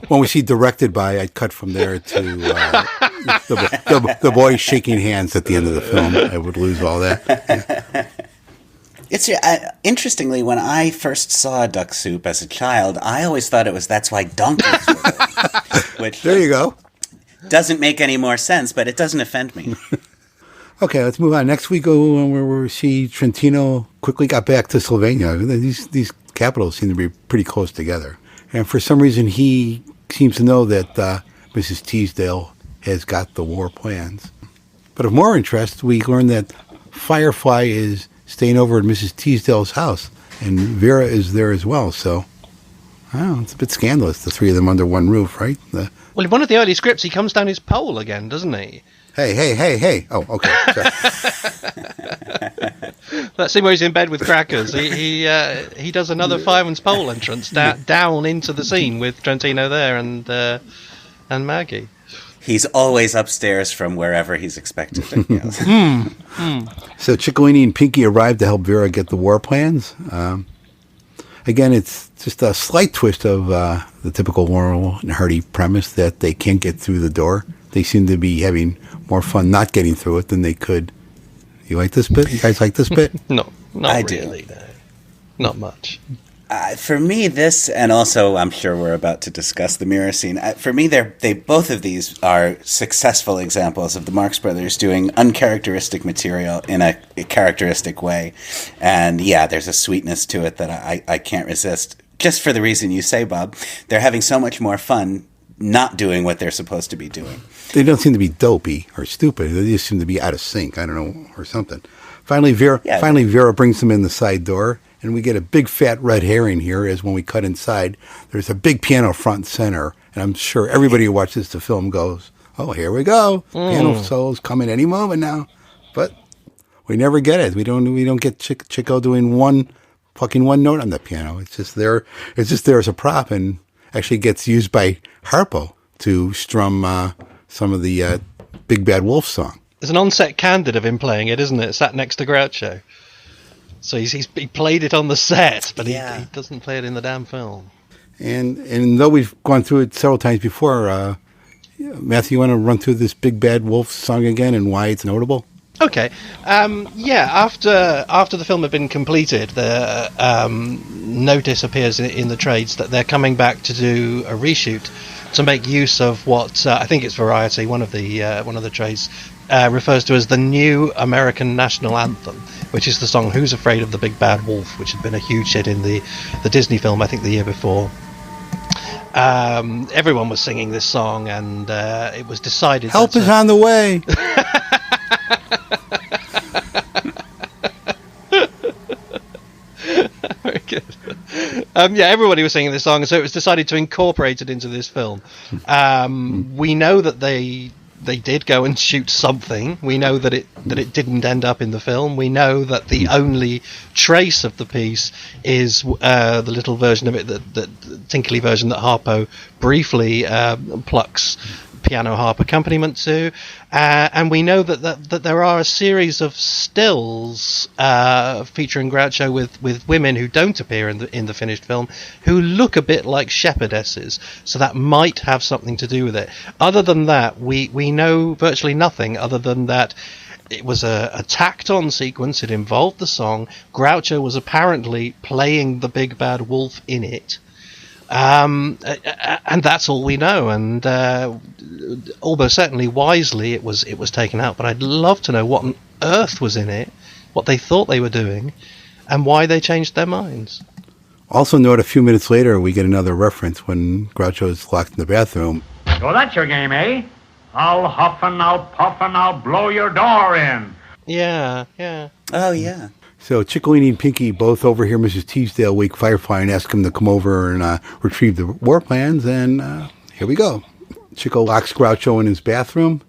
When we see directed by, I'd cut from there to the boys shaking hands at the end of the film. I would lose all that. Yeah. It's interestingly, when I first saw Duck Soup as a child, I always thought it was "That's Why Donkeys Were Born." There you go. doesn't make any more sense, but it doesn't offend me. Okay, let's move on. Next we go where we see Trentino quickly got back to Slovenia. These capitals seem to be pretty close together. And for some reason, he seems to know that Mrs. Teasdale has got the war plans. But of more interest, we learn that Firefly is staying over at Mrs. Teasdale's house, and Vera is there as well. So, I don't know, it's a bit scandalous, the three of them under one roof, right? Well, in one of the early scripts, he comes down his pole again, doesn't he? Hey. Oh, okay. Sorry. That scene where he's in bed with crackers. He does another Fireman's Pole entrance down into the scene with Trentino there and Maggie. He's always upstairs from wherever he's expected to go. So Ciccolini and Pinky arrived to help Vera get the war plans. Again, it's just a slight twist of the typical Laurel and Hardy premise that they can't get through the door. They seem to be having more fun not getting through it than they could. You like this bit? You guys like this bit? No, not I really. do. No. Not much. For me, this, and also I'm sure we're about to discuss the mirror scene. For me, they both of these are successful examples of the Marx Brothers doing uncharacteristic material in a characteristic way. And yeah, there's a sweetness to it that I can't resist. Just for the reason you say, Bob, they're having so much more fun not doing what they're supposed to be doing. They don't seem to be dopey or stupid. They just seem to be out of sync. I don't know, or something. Finally, Vera brings them in the side door, and we get a big fat red herring here. As when we cut inside, there's a big piano front and center, and I'm sure everybody who watches the film goes, "Oh, here we go! Piano solo's coming any moment now." But we never get it. We don't get Chico doing one note on the piano. It's just there. It's just there as a prop, and actually gets used by Harpo to strum some of the Big Bad Wolf song. There's an on-set candid of him playing it, isn't it? Sat next to Groucho. So he played it on the set, but he doesn't play it in the damn film. And though we've gone through it several times before, Matthew, you want to run through this Big Bad Wolf song again and why it's notable? Okay. After the film had been completed, the notice appears in the trades that they're coming back to do a reshoot to make use of what I think it's Variety, one of the trades, refers to as the new American national anthem, which is the song "Who's Afraid of the Big Bad Wolf," which had been a huge hit in the Disney film, I think, the year before. Everyone was singing this song, and it was decided. Help is on the way. Very good. Everybody was singing this song, so it was decided to incorporate it into this film. We know that they did go and shoot something. We know that it didn't end up in the film. We know that the only trace of the piece is the little version of it, the tinkly version that Harpo briefly plucks piano harp accompaniment to, and we know that there are a series of stills featuring Groucho with women who don't appear in the finished film, who look a bit like shepherdesses, so that might have something to do with it. Other than that, we know virtually nothing other than that it was a tacked-on sequence. It involved the song. Groucho was apparently playing the Big Bad Wolf in it. And that's all we know, and almost certainly wisely it was taken out, but I'd love to know what on earth was in it, what they thought they were doing, and why they changed their minds. Also note a few minutes later we get another reference when Groucho is locked in the bathroom. So that's your game, eh? I'll huff and I'll puff and I'll blow your door in. Yeah. Oh, yeah. So Ciccolini and Pinky both overhear Mrs. Teasdale wake Firefly and ask him to come over and retrieve the war plans, and here we go. Chico locks Groucho in his bathroom,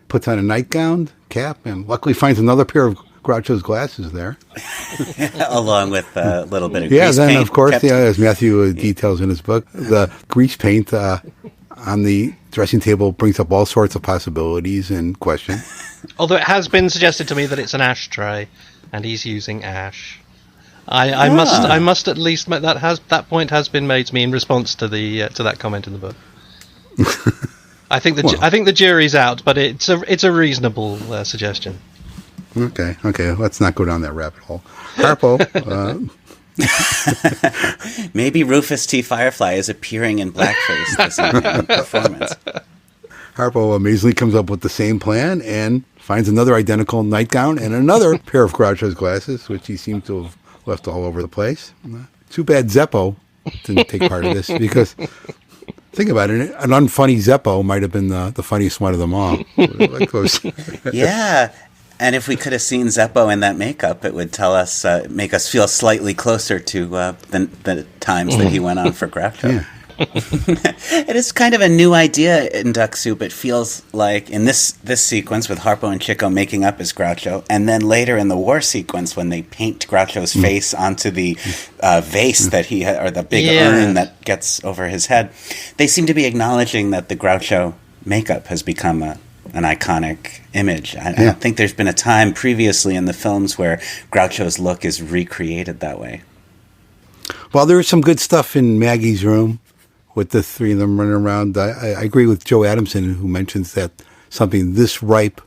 puts on a nightgown, cap, and luckily finds another pair of Groucho's glasses there. Along with a little bit of grease paint. Yeah, then, of course, as Matthew details in his book, the grease paint on the dressing table brings up all sorts of possibilities and questions. Although it has been suggested to me that it's an ashtray, and he's using ash. I must at least make that point has been made to me in response to that comment in the book. I think the jury's out, but it's a reasonable suggestion. Okay, let's not go down that rabbit hole. Harpo. Maybe Rufus T. Firefly is appearing in blackface this evening in performance. Harpo amazingly comes up with the same plan and finds another identical nightgown and another pair of Groucho's glasses, which he seems to have left all over the place. Too bad Zeppo didn't take part of this, because think about it, an unfunny Zeppo might have been the funniest one of them all. Yeah. And if we could have seen Zeppo in that makeup, it would tell us, make us feel slightly closer to the times that he went on for Groucho. Yeah. It is kind of a new idea in Duck Soup. It feels like in this sequence with Harpo and Chico making up as Groucho, and then later in the war sequence when they paint Groucho's face onto the vase that he or the big urn that gets over his head, they seem to be acknowledging that the Groucho makeup has become an iconic image. I don't think there's been a time previously in the films where Groucho's look is recreated that way. Well, there is some good stuff in Maggie's room with the three of them running around. I agree with Joe Adamson, who mentions that something this ripe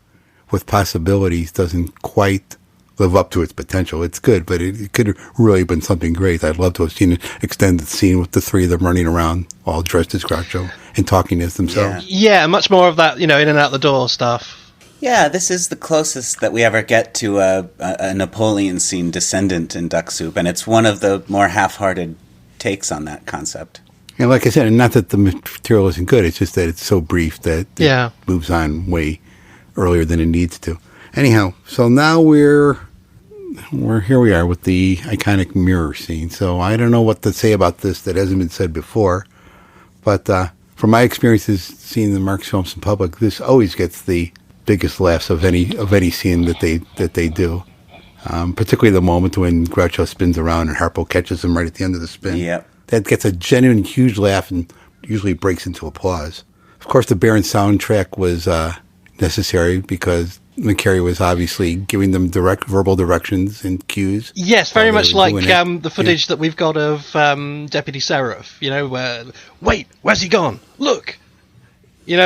with possibilities doesn't quite live up to its potential. It's good, but it could have really been something great. I'd love to have seen an extended scene with the three of them running around all dressed as Groucho and talking as themselves. Yeah, much more of that, in and out the door stuff. Yeah, this is the closest that we ever get to a Napoleon scene descendant in Duck Soup, and it's one of the more half-hearted takes on that concept. And like I said, and not that the material isn't good, it's just that it's so brief that it moves on way earlier than it needs to. Anyhow, so now we're here we are with the iconic mirror scene. So I don't know what to say about this that hasn't been said before, but from my experiences seeing the Marx films in public, this always gets the biggest laughs of any scene that they do. Particularly the moment when Groucho spins around and Harpo catches him right at the end of the spin. Yep. That gets a genuine huge laugh and usually breaks into applause. Of course, the Baron soundtrack was necessary because McCarey was obviously giving them direct verbal directions and cues. Yes, very much like the footage that we've got of Deputy Seraph. Where, wait, where's he gone? Look. With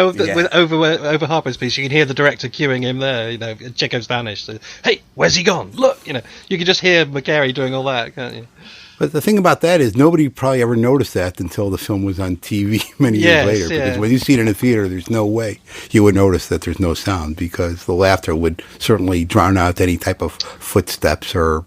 over Harper's piece, you can hear the director cueing him there. Chico's vanished. So, hey, where's he gone? Look. You can just hear McCarey doing all that, can't you? But the thing about that is nobody probably ever noticed that until the film was on TV many years later. Because when you see it in a theater, there's no way you would notice that there's no sound, because the laughter would certainly drown out any type of footsteps or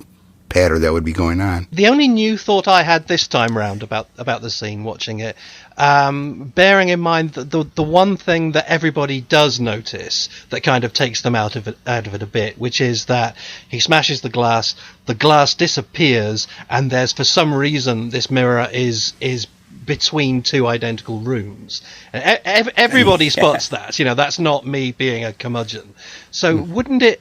patter that would be going on. The only new thought I had this time round about the scene watching it, bearing in mind that the one thing that everybody does notice that kind of takes them out of it a bit, which is that he smashes the glass disappears, and there's, for some reason, this mirror is between two identical rooms. And everybody spots that. That's not me being a curmudgeon. So wouldn't it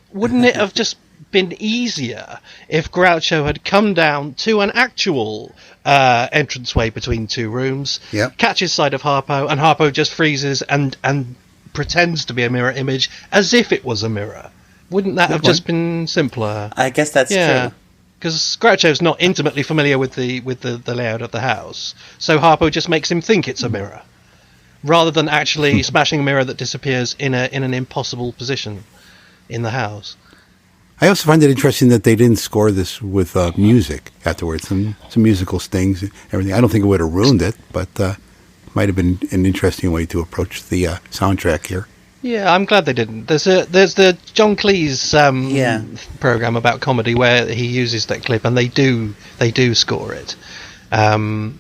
have just been easier if Groucho had come down to an actual entranceway between two rooms, catches sight of Harpo, and Harpo just freezes and pretends to be a mirror image as if it was a mirror? Wouldn't that have just been simpler? I guess that's true. Because Groucho's not intimately familiar with the layout of the house, so Harpo just makes him think it's a mirror, rather than actually smashing a mirror that disappears in an impossible position in the house. I also find it interesting that they didn't score this with music afterwards, some musical stings and everything. I don't think it would have ruined it, but might have been an interesting way to approach the soundtrack here. Yeah, I'm glad they didn't. There's the John Cleese program about comedy where he uses that clip, and they do score it, and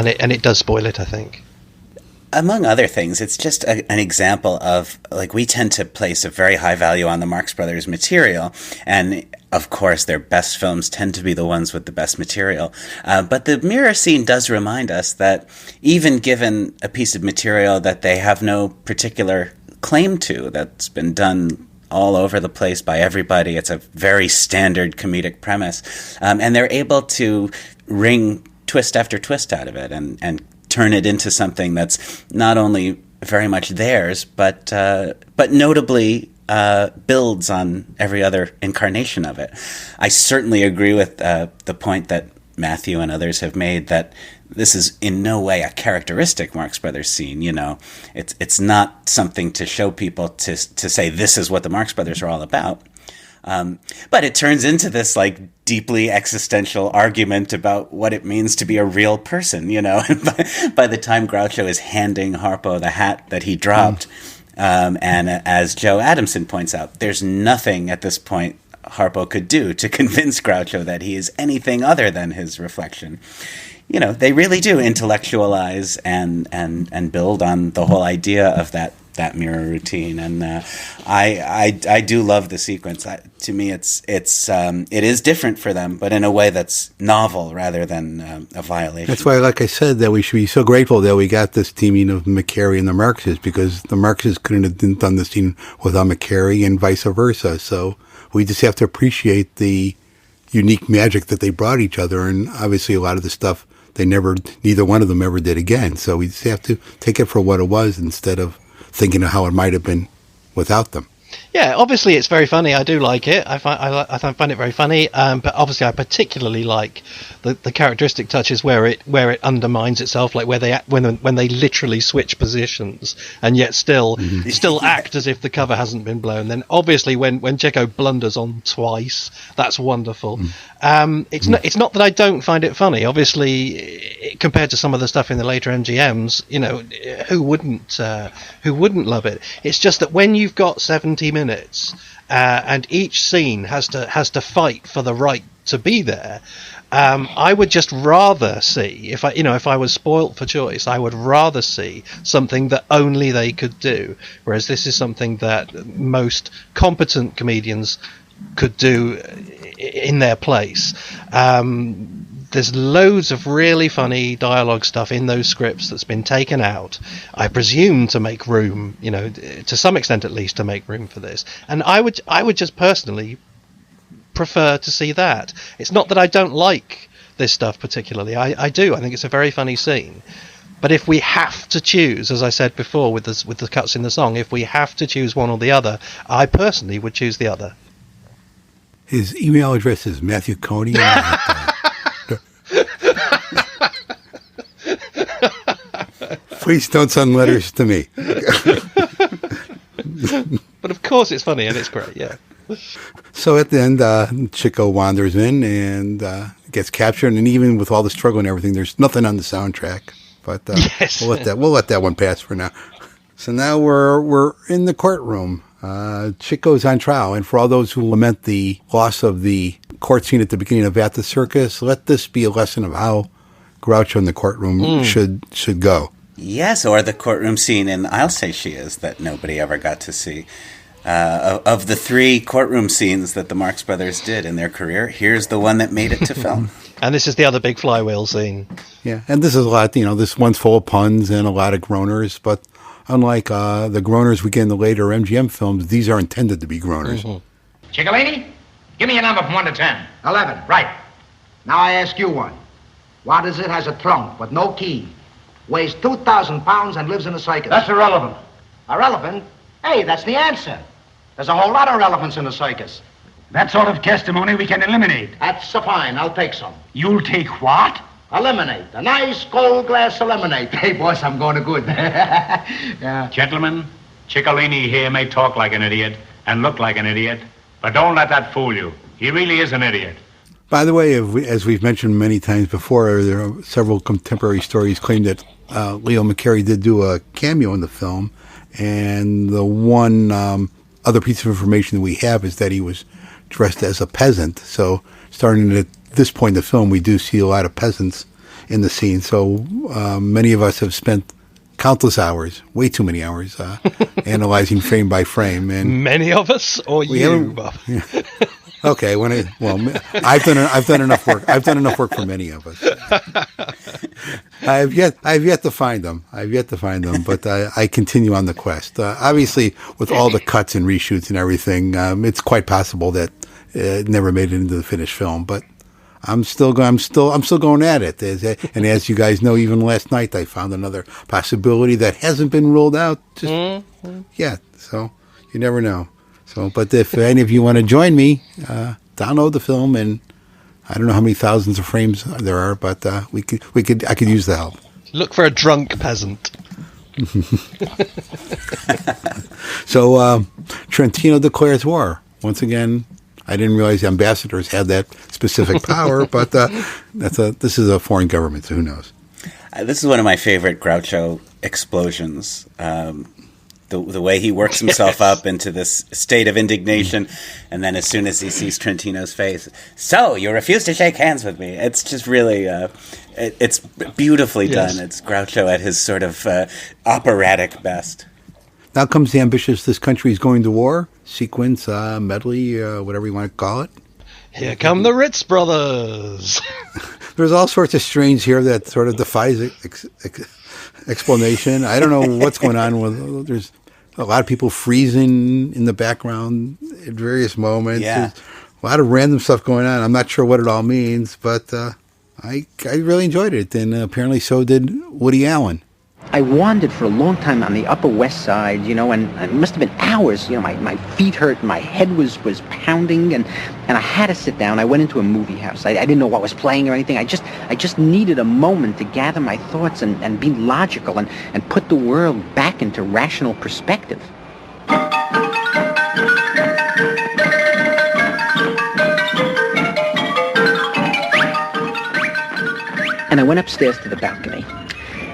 it does spoil it, I think. Among other things, it's just an example of, we tend to place a very high value on the Marx Brothers material, and of course their best films tend to be the ones with the best material. But the mirror scene does remind us that even given a piece of material that they have no particular claim to, that's been done all over the place by everybody, it's a very standard comedic premise, and they're able to wring twist after twist out of it and turn it into something that's not only very much theirs, but notably builds on every other incarnation of it. I certainly agree with the point that Matthew and others have made that this is in no way a characteristic Marx Brothers scene. It's not something to show people to say this is what the Marx Brothers are all about. But it turns into this deeply existential argument about what it means to be a real person, By the time Groucho is handing Harpo the hat that he dropped, And as Joe Adamson points out, there's nothing at this point Harpo could do to convince Groucho that he is anything other than his reflection. You know, they really do intellectualize and build on the whole idea of that mirror routine, and I do love the sequence. To me, it is different for them, but in a way that's novel rather than a violation. That's why, like I said, that we should be so grateful that we got this teaming of McCarey and the Marxes, because the Marxes couldn't have done this scene without McCarey and vice versa. So we just have to appreciate the unique magic that they brought each other, and obviously a lot of the stuff neither one of them ever did again. So we just have to take it for what it was instead of thinking of how it might have been without them. Yeah, obviously it's very funny. I do like it. I find it very funny. But obviously I particularly like the characteristic touches where it undermines itself, like when they literally switch positions and yet still act as if the cover hasn't been blown. Then obviously when Checo blunders on twice, that's wonderful. It's not that I don't find it funny. Obviously, compared to some of the stuff in the later MGMs, you know, who wouldn't love it? It's just that when you've got 70 minutes and each scene has to fight for the right to be there, I would just rather see, if I was spoilt for choice, I would rather see something that only they could do, whereas this is something that most competent comedians could do in their place. There's loads of really funny dialogue stuff in those scripts that's been taken out, I presume to make room, you know, to some extent at least, to make room for this. And I would just personally prefer to see that. It's not that I don't like this stuff particularly. I do. I think it's a very funny scene. But if we have to choose, as I said before with the cuts in the song, if we have to choose one or the other, I personally would choose the other. His email address is Matthew Coney. Please don't send letters to me. But of course it's funny and it's great, yeah. So at the end, Chico wanders in and gets captured, and even with all the struggle and everything, there's nothing on the soundtrack. But yes. we'll let that one pass for now. So now we're in the courtroom. Chico's on trial, and for all those who lament the loss of the court scene at the beginning of At the Circus, let this be a lesson of how Groucho in the courtroom should go. Yes, or the courtroom scene in I'll Say She Is that nobody ever got to see. Of the 3 courtroom scenes that the Marx Brothers did in their career, here's the one that made it to film. And this is the other big flywheel scene. Yeah, and this is a lot, this one's full of puns and a lot of groaners, but unlike the groaners we get in the later MGM films, these are intended to be groaners. Mm-hmm. Ciccolini, give me a number from 1 to 10. 11. Right. Now I ask you one. What is it? Has a trunk with no key, weighs 2,000 pounds, and lives in a circus? That's irrelevant. Irrelevant? Hey, that's the answer. There's a whole lot of relevance in a circus. That sort of testimony we can eliminate. That's fine. I'll take some. You'll take what? Eliminate. A nice cold glass of lemonade. Hey, boss, I'm going to good. Yeah. Gentlemen, Ciccolini here may talk like an idiot and look like an idiot, but don't let that fool you. He really is an idiot. By the way, as we've mentioned many times before, there are several contemporary stories claim that Leo McCarey did do a cameo in the film, and the one other piece of information that we have is that he was dressed as a peasant. So starting at this point in the film, we do see a lot of peasants in the scene. So many of us have spent countless hours, way too many hours, analyzing frame by frame. And many of us, or you, Bob? Yeah. Okay, I've done enough work. I've done enough work for many of us. I've yet to find them. But I continue on the quest. Obviously, with all the cuts and reshoots and everything, it's quite possible that it never made it into the finished film. But I'm still going at it. And as you guys know, even last night I found another possibility that hasn't been ruled out just yet. So you never know. So, but if any of you want to join me, download the film, and I don't know how many thousands of frames there are, but I could use the help. Look for a drunk peasant. So, Trentino declares war. Once again, I didn't realize the ambassadors had that specific power, but this is a foreign government, so who knows? This is one of my favorite Groucho explosions. The way he works himself up into this state of indignation, and then as soon as he sees Trentino's face, so you refuse to shake hands with me. It's just really, it's beautifully done. It's Groucho at his sort of operatic best. Now comes the ambitious "This country is going to war" sequence, medley, whatever you want to call it. Here come the Ritz Brothers. There's all sorts of strains here that sort of defies explanation. I don't know what's going on with. There's a lot of people freezing in the background at various moments. Yeah. There's a lot of random stuff going on. I'm not sure what it all means, but I really enjoyed it, and apparently so did Woody Allen. I wandered for a long time on the Upper West Side, and it must have been hours. My feet hurt, my head was pounding, and I had to sit down. I went into a movie house. I didn't know what was playing or anything. I just needed a moment to gather my thoughts and be logical and put the world back into rational perspective. And I went upstairs to the balcony.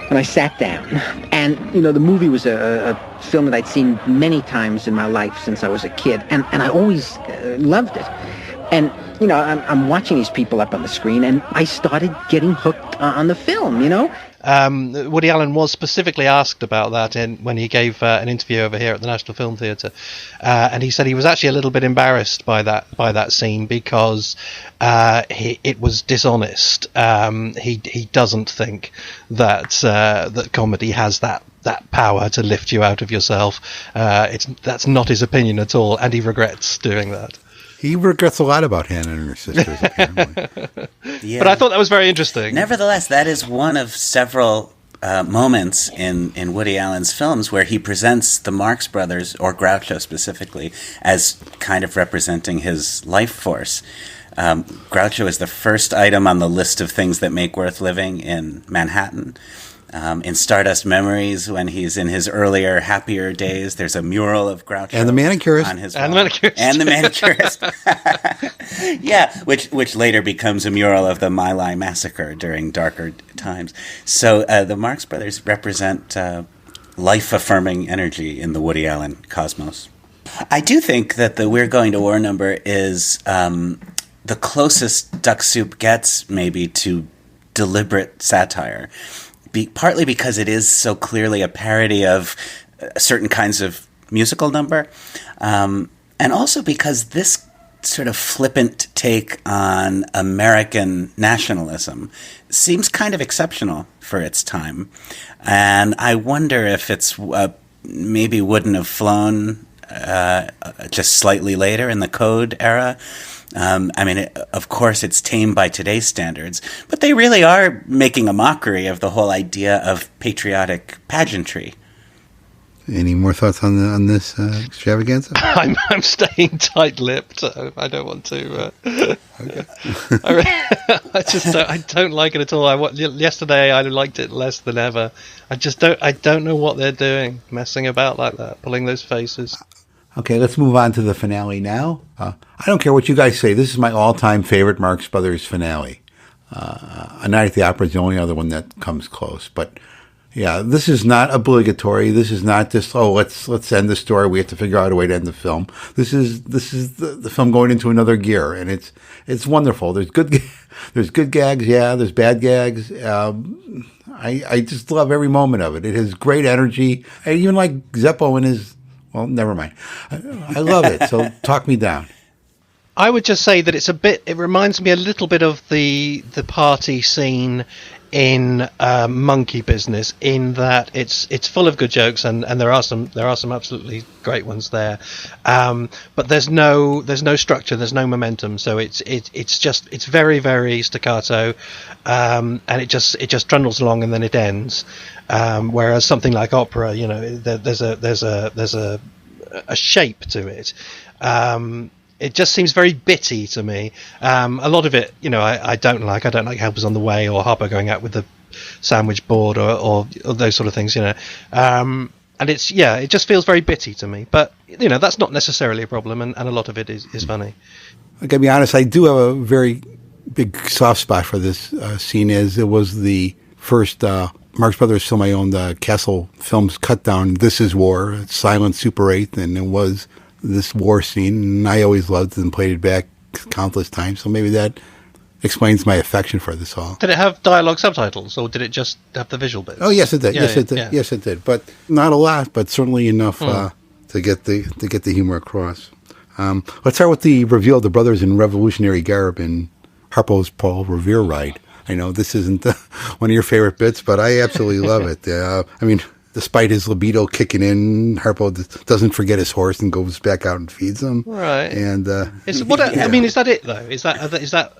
And I sat down, and, the movie was a film that I'd seen many times in my life since I was a kid, and I always loved it. And, I'm watching these people up on the screen, and I started getting hooked on the film, Woody Allen was specifically asked about that when he gave an interview over here at the National Film Theatre, and he said he was actually a little bit embarrassed by that scene because it was dishonest. He doesn't think that comedy has that power to lift you out of yourself. That's not his opinion at all, and he regrets doing that. He regrets a lot about Hannah and her sisters, apparently. Yeah. But I thought that was very interesting. Nevertheless, that is one of several moments in Woody Allen's films where he presents the Marx Brothers, or Groucho specifically, as kind of representing his life force. Groucho is the first item on the list of things that make worth living in Manhattan. In Stardust Memories, when he's in his earlier, happier days, there's a mural of Groucho. And the manicurist. On his wall. And the manicurist. Yeah, which later becomes a mural of the My Lai massacre during darker times. So the Marx Brothers represent life-affirming energy in the Woody Allen cosmos. I do think that the We're Going to War number is the closest Duck Soup gets, maybe, to deliberate satire. Partly because it is so clearly a parody of certain kinds of musical number, and also because this sort of flippant take on American nationalism seems kind of exceptional for its time. And I wonder if it's maybe wouldn't have flown just slightly later in the Code era. Of course, it's tame by today's standards, but they really are making a mockery of the whole idea of patriotic pageantry. Any more thoughts on this extravaganza? I'm staying tight-lipped. I don't want to. Okay. I don't like it at all. Yesterday I liked it less than ever. I don't know what they're doing, messing about like that, pulling those faces. Okay, let's move on to the finale now. I don't care what you guys say. This is my all-time favorite Marx Brothers finale. A Night at the Opera is the only other one that comes close. But yeah, this is not obligatory. This is not just let's end the story. We have to figure out a way to end the film. This is the film going into another gear, and it's wonderful. There's good gags. Yeah, there's bad gags. I just love every moment of it. It has great energy. I even like Zeppo in his. Well, never mind. I love it. So talk me down. I would just say that it reminds me a little bit of the party scene in Monkey Business, in that it's full of good jokes and there are some absolutely great ones there. But there's no structure, there's no momentum. So it's very, very staccato, and it just trundles along and then it ends. Whereas something like opera, there's a shape to it. It just seems very bitty to me. A lot of it, I don't like. I don't like Helpers on the Way or Harpo going out with the sandwich board or those sort of things, And it just feels very bitty to me. But, that's not necessarily a problem, and a lot of it is funny. I gotta be honest, I do have a very big soft spot for this scene, as it was the first Marx Brothers film I owned Castle Films cut down This Is War, silent Super 8, and it was this war scene, and I always loved it and played it back countless times, so maybe that explains my affection for this all. Did it have dialogue subtitles, or did it just have the visual bits? Oh, yes, it did. Yeah, yes, it did. yeah. Yes, it did. But not a lot, but certainly enough to get the humor across. Let's start with the reveal of the brothers in revolutionary garb in Harpo's Paul Revere ride. I know this isn't one of your favorite bits, but I absolutely love it. I mean, despite his libido kicking in, Harpo doesn't forget his horse and goes back out and feeds him. Right. And I mean, is that it though? Is that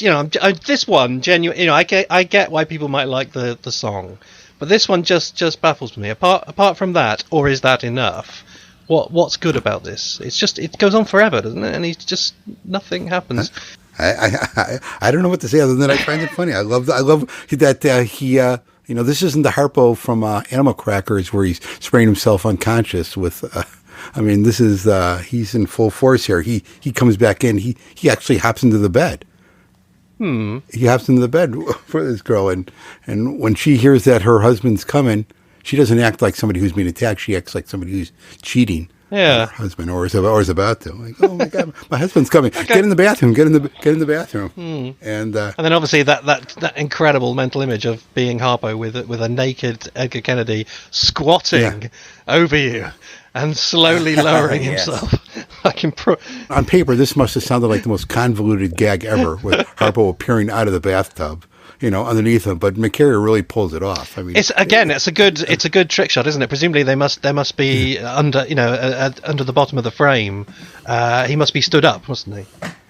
you know, this one genuine? You know, I get why people might like the song, but this one just baffles me. Apart from that, or is that enough? What's good about this? It's just it goes on forever, doesn't it? And he's just nothing happens. I don't know what to say other than I find it funny. I love that he you know, this isn't the Harpo from Animal Crackers where he's spraying himself unconscious with. I mean, this is he's in full force here. He comes back in. He actually hops into the bed. He hops into the bed for this girl, and when she hears that her husband's coming, she doesn't act like somebody who's being attacked. She acts like somebody who's cheating. Yeah, her husband, or is about to. Like, oh my God, my husband's coming! Okay. Get in the bathroom! Get in the bathroom! And then obviously that incredible mental image of being Harpo with a naked Edgar Kennedy squatting over you and slowly lowering himself. On paper, this must have sounded like the most convoluted gag ever, with Harpo appearing out of the bathtub, you know, underneath him. But McCarey really pulls it off. I mean, it's a good trick shot, isn't it? Presumably there must be under the bottom of the frame. He must be stood up, mustn't he?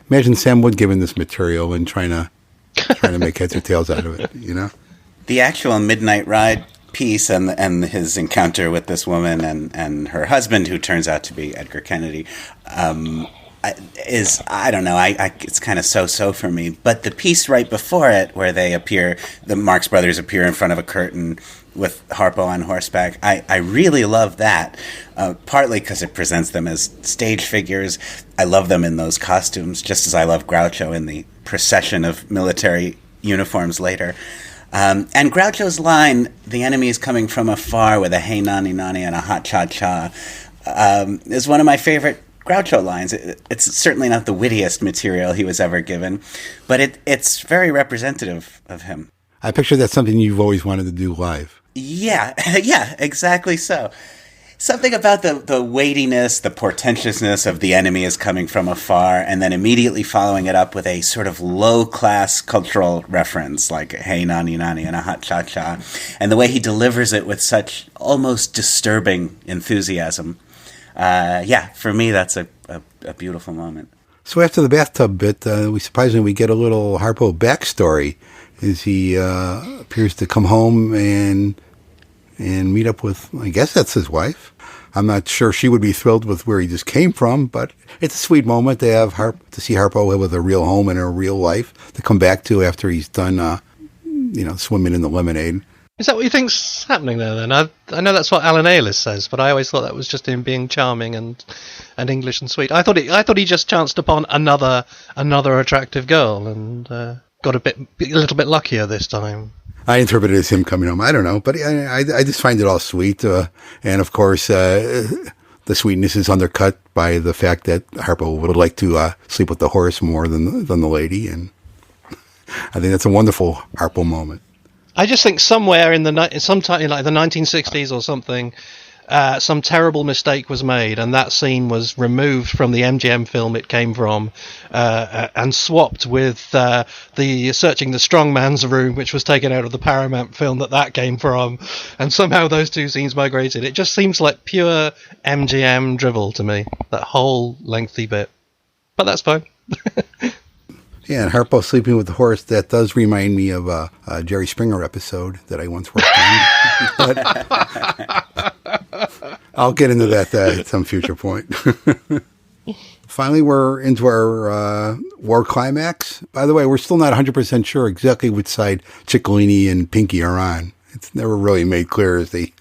Imagine Sam Wood giving this material and trying to make heads or tails out of it. You know, the actual Midnight Ride piece and his encounter with this woman and her husband, who turns out to be Edgar Kennedy, is, I don't know, it's kind of so for me. But the piece right before it, where the Marx Brothers appear in front of a curtain with Harpo on horseback, I really love that, partly because it presents them as stage figures. I love them in those costumes, just as I love Groucho in the procession of military uniforms later. And Groucho's line, "The enemy is coming from afar with a hey nani nani and a hot cha cha," is one of my favorite Groucho lines. It's certainly not the wittiest material he was ever given, but it's very representative of him. I picture that's something you've always wanted to do live. Yeah, exactly so. Something about the weightiness, the portentousness of "the enemy is coming from afar," and then immediately following it up with a sort of low-class cultural reference, like "Hey, nani, nani," and a hot cha-cha. And the way he delivers it with such almost disturbing enthusiasm. For me, that's a beautiful moment. So after the bathtub bit, we get a little Harpo backstory as he appears to come home and meet up with, I guess that's his wife. I'm not sure she would be thrilled with where he just came from, but it's a sweet moment to have to see Harpo with a real home and a real life to come back to after he's done, swimming in the lemonade. Is that what you think's happening there then? I know that's what Alan Aylis says, but I always thought that was just him being charming and English and sweet. I thought he just chanced upon another attractive girl and got a little bit luckier this time. I interpret it as him coming home. I don't know, but I just find it all sweet. And of course, the sweetness is undercut by the fact that Harpo would like to sleep with the horse more than the lady. And I think that's a wonderful Harpo moment. I just think somewhere sometime in like the 1960s or something, some terrible mistake was made, and that scene was removed from the MGM film it came from, and swapped with the Searching the Strong Man's Room, which was taken out of the Paramount film that came from, and somehow those two scenes migrated. It just seems like pure MGM drivel to me, that whole lengthy bit. But that's fine. Yeah, and Harpo sleeping with the horse, that does remind me of a Jerry Springer episode that I once worked on. But I'll get into that at some future point. Finally, we're into our war climax. By the way, we're still not 100% sure exactly which side Ciccolini and Pinky are on. It's never really made clear, as they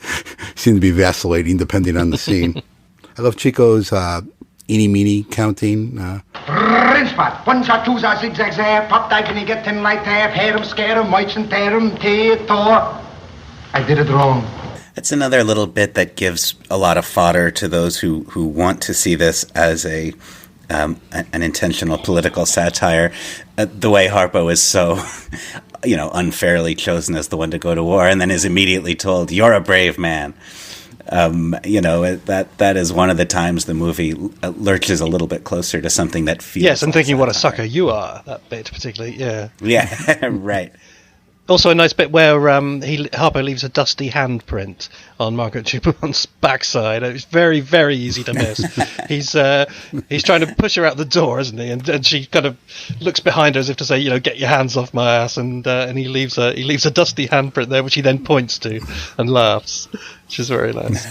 seem to be vacillating depending on the scene. I love Chico's eeny-meeny counting. in spot. Ones are twos are zigzags there. Pop dive and you get 10 light half. Hair 'em, scare 'em, mites and tear 'em. Tor. I did it wrong. It's another little bit that gives a lot of fodder to those who want to see this as an intentional political satire. The way Harpo is so, unfairly chosen as the one to go to war, and then is immediately told, "You're a brave man." That is one of the times the movie lurches a little bit closer to something that feels. Yes, and like thinking satire. what a sucker you are. That bit particularly, yeah. Yeah, right. Also, a nice bit where Harpo leaves a dusty handprint on Margaret Dumont's backside. It's very, very easy to miss. He's trying to push her out the door, isn't he? And she kind of looks behind her as if to say, "Get your hands off my ass." And he leaves a dusty handprint there, which he then points to and laughs, which is very nice.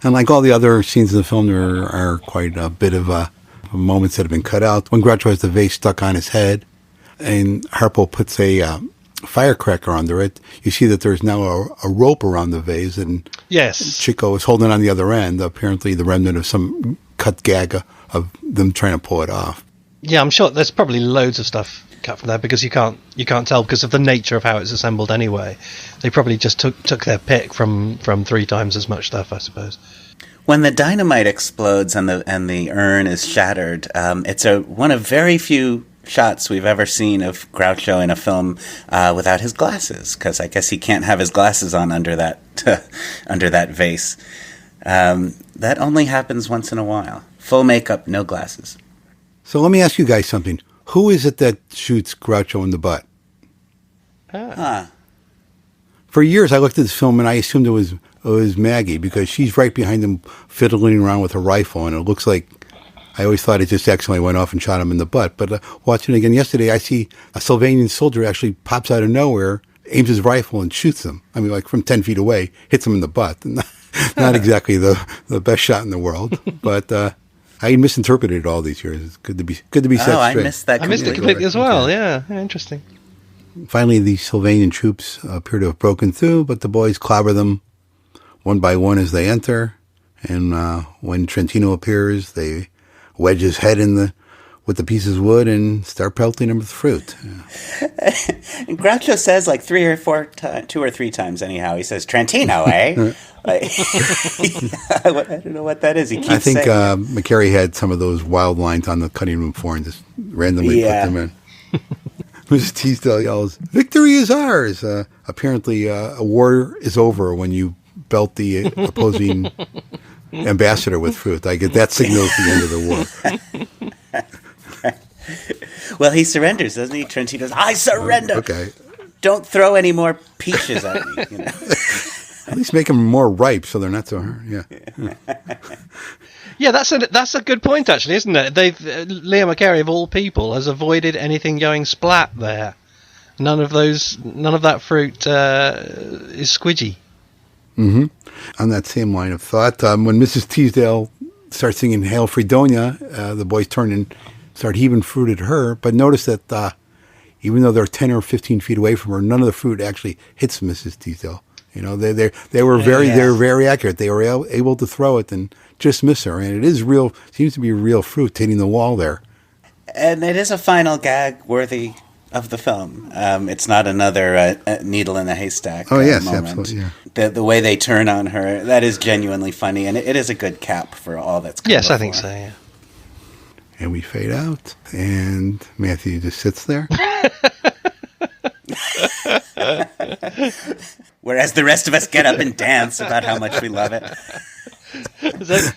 And like all the other scenes in the film, there are quite a bit of moments that have been cut out. When Groucho has the vase stuck on his head, and Harpo puts a firecracker under it, you see that there's now a rope around the vase, and yes, Chico is holding on the other end, apparently the remnant of some cut gag of them trying to pull it off. Yeah, I'm sure there's probably loads of stuff cut from there because you can't tell because of the nature of how it's assembled anyway. They probably just took their pick from 3 times as much stuff, I suppose. When the dynamite explodes and the urn is shattered, it's one of very few shots we've ever seen of Groucho in a film without his glasses, because I guess he can't have his glasses on under that vase. That only happens once in a while. Full makeup, no glasses. So let me ask you guys something. Who is it that shoots Groucho in the butt? For years, I looked at this film and I assumed it was Maggie, because she's right behind him fiddling around with a rifle, and it looks like I always thought it just accidentally went off and shot him in the butt. But watching it again yesterday, I see a Sylvanian soldier actually pops out of nowhere, aims his rifle, and shoots him. I mean, like from 10 feet away, hits him in the butt. Not exactly the best shot in the world, but I misinterpreted it all these years. It's good to be set straight. I missed that. I missed it completely as well. Yeah, interesting. Finally, the Sylvanian troops appear to have broken through, but the boys clobber them one by one as they enter. And when Trentino appears, they wedge his head with the pieces of wood and start pelting him with fruit. And Groucho says like 2 or 3 times anyhow. He says, "Trentino, eh?" I don't know what that is. He keeps I think saying McCarey had some of those wild lines on the cutting room floor and just randomly put them in. Mrs. Teasdale yells, "Victory is ours!" Apparently, a war is over when you belt the opposing ambassador with fruit. I get that signals the end of the war. Well, he surrenders, doesn't he? Trentino's, "I surrender." Okay. Don't throw any more peaches at me. At least make them more ripe so they're not so hard. Yeah. Yeah, that's a good point, actually, isn't it? Leo McCarey, of all people, has avoided anything going splat there. None of that fruit is squidgy. Mm-hmm. On that same line of thought, when Mrs. Teasdale starts singing "Hail Fredonia," the boys turn and start heaving fruit at her. But notice that even though they're 10 or 15 feet away from her, none of the fruit actually hits Mrs. Teasdale. They were very accurate. They were able to throw it and just miss her, and it is real. Seems to be real fruit hitting the wall there. And it is a final gag worthy of the film. It's not another needle in a haystack. Oh yes, moment. absolutely. Yeah. The way they turn on her, that is genuinely funny, and it is a good cap for all that's come Yes, before. I think so. Yeah. And we fade out, and Matthew just sits there. Whereas the rest of us get up and dance about how much we love it.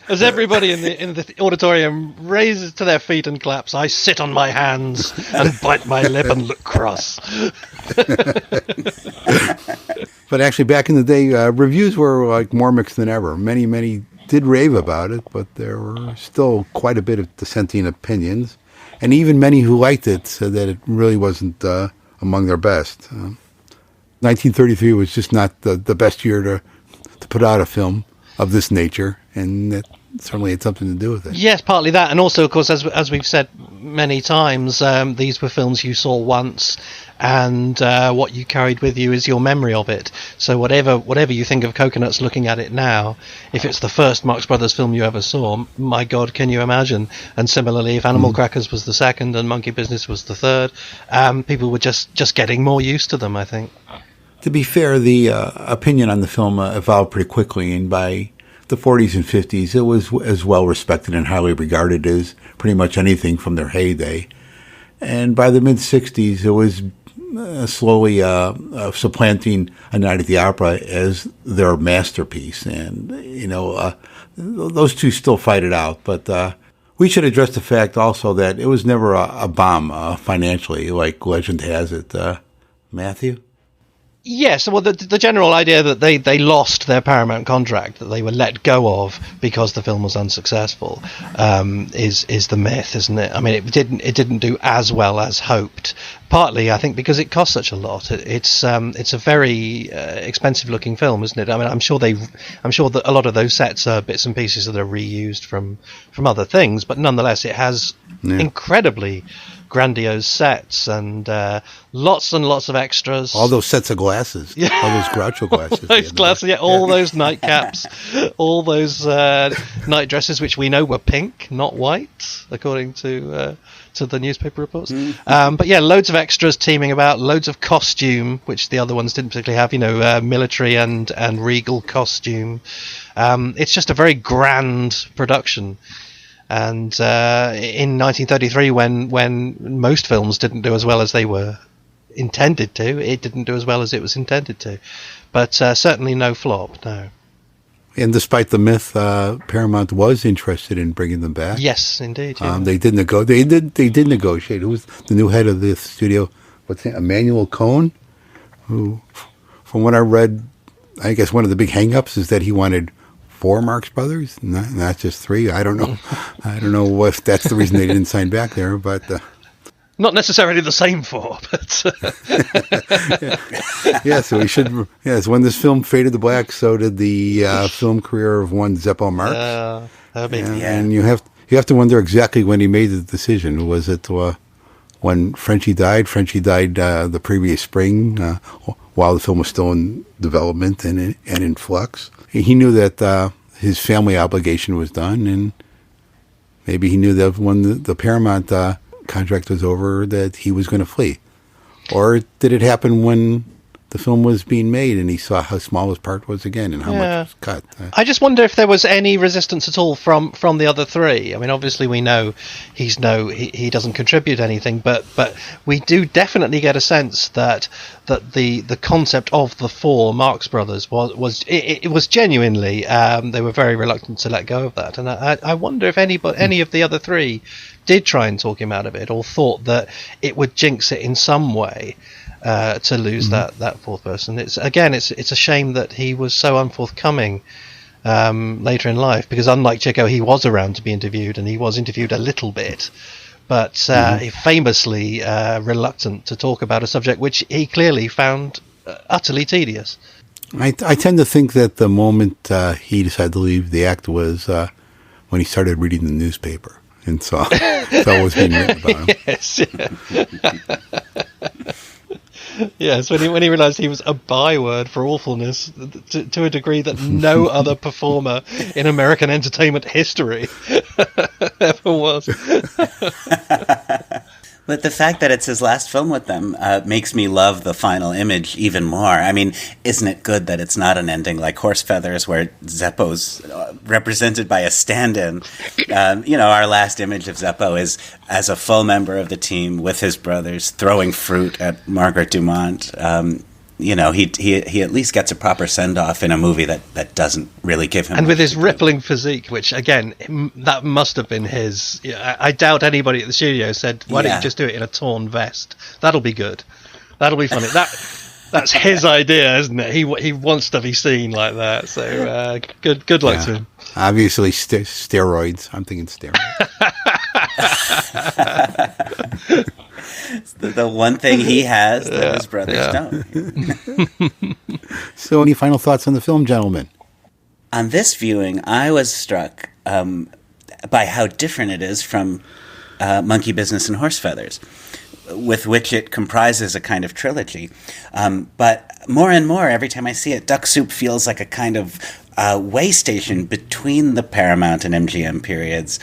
As everybody in the auditorium raises to their feet and claps, I sit on my hands and bite my lip and look cross. But actually, back in the day, reviews were like more mixed than ever. Many did rave about it, but there were still quite a bit of dissenting opinions. And even many who liked it said that it really wasn't among their best. 1933 was just not the best year to put out a film of this nature, and certainly had something to do with it. Yes, partly that, and also, of course, as we've said many times, these were films you saw once, and what you carried with you is your memory of it. So whatever you think of Coconuts looking at it now, if it's the first Marx Brothers film you ever saw, my God, can you imagine? And similarly, if Animal Crackers was the second and Monkey Business was the third, people were just getting more used to them, I think. To be fair, the opinion on the film evolved pretty quickly, and by the 40s and 50s, it was as well respected and highly regarded as pretty much anything from their heyday. And by the mid-60s, it was slowly supplanting A Night at the Opera as their masterpiece. And, those two still fight it out. But we should address the fact also that it was never a bomb financially, like legend has it. Matthew? Yes, well, the general idea that they lost their Paramount contract, that they were let go of because the film was unsuccessful, is the myth, isn't it? I mean, it didn't do as well as hoped. Partly, I think, because it cost such a lot. It's a very expensive looking film, isn't it? I mean, I'm sure that a lot of those sets are bits and pieces that are reused from other things, but nonetheless, it has incredibly grandiose sets and lots and lots of extras. All those sets of glasses. Yeah. All those Groucho glasses. Those glasses, all those nightcaps, all those night dresses, which we know were pink, not white, according to the newspaper reports. But yeah, loads of extras teaming about, loads of costume, which the other ones didn't particularly have, military and regal costume. It's just a very grand production. And in 1933, when most films didn't do as well as they were intended to, it didn't do as well as it was intended to. But certainly no flop, no. And despite the myth, Paramount was interested in bringing them back. Yes, indeed. Yeah. They did negotiate. Who was the new head of the studio? What's his name? Emmanuel Cohen, who, from what I read, I guess one of the big hang-ups is that he wanted 4 Marx Brothers, not just 3. I don't know. I don't know if that's the reason they didn't sign back there, but not necessarily the same 4, but yeah. So we should. Yes, when this film faded to black, so did the film career of one Zeppo Marx. And you have to wonder exactly when he made the decision. Was it when Frenchie died? Frenchie died the previous spring, while the film was still in development and in flux. He knew that his family obligation was done, and maybe he knew that when the Paramount contract was over, that he was going to flee. Or did it happen when the film was being made and he saw how small his part was again and how much was cut? I just wonder if there was any resistance at all from the other 3. I mean, obviously we know he doesn't contribute anything, but we do definitely get a sense that the concept of the 4 Marx Brothers was genuinely they were very reluctant to let go of that, and I wonder if any of the other 3 did try and talk him out of it, or thought that it would jinx it in some way to lose that 4th person. It's a shame that he was so unforthcoming later in life, because unlike Chico, he was around to be interviewed, and he was interviewed a little bit, but famously reluctant to talk about a subject which he clearly found utterly tedious. I tend to think that the moment he decided to leave the act was when he started reading the newspaper and saw what was being written about him. Yes, yes, when he realised he was a byword for awfulness to a degree that no other performer in American entertainment history ever was. But the fact that it's his last film with them makes me love the final image even more. I mean, isn't it good that it's not an ending like Horse Feathers, where Zeppo's represented by a stand-in? Our last image of Zeppo is as a full member of the team with his brothers throwing fruit at Margaret Dumont. He at least gets a proper send-off in a movie that doesn't really give him... And with his rippling physique, which, again, that must have been his... I doubt anybody at the studio said, why don't you just do it in a torn vest? That'll be good. That'll be funny. That's his idea, isn't it? He wants to be seen like that. So good luck to him. Obviously, steroids. I'm thinking steroids. The one thing he has that his brothers don't. So, any final thoughts on the film, gentlemen? On this viewing, I was struck by how different it is from Monkey Business and Horse Feathers, with which it comprises a kind of trilogy. But more and more, every time I see it, Duck Soup feels like a kind of way station between the Paramount and MGM periods.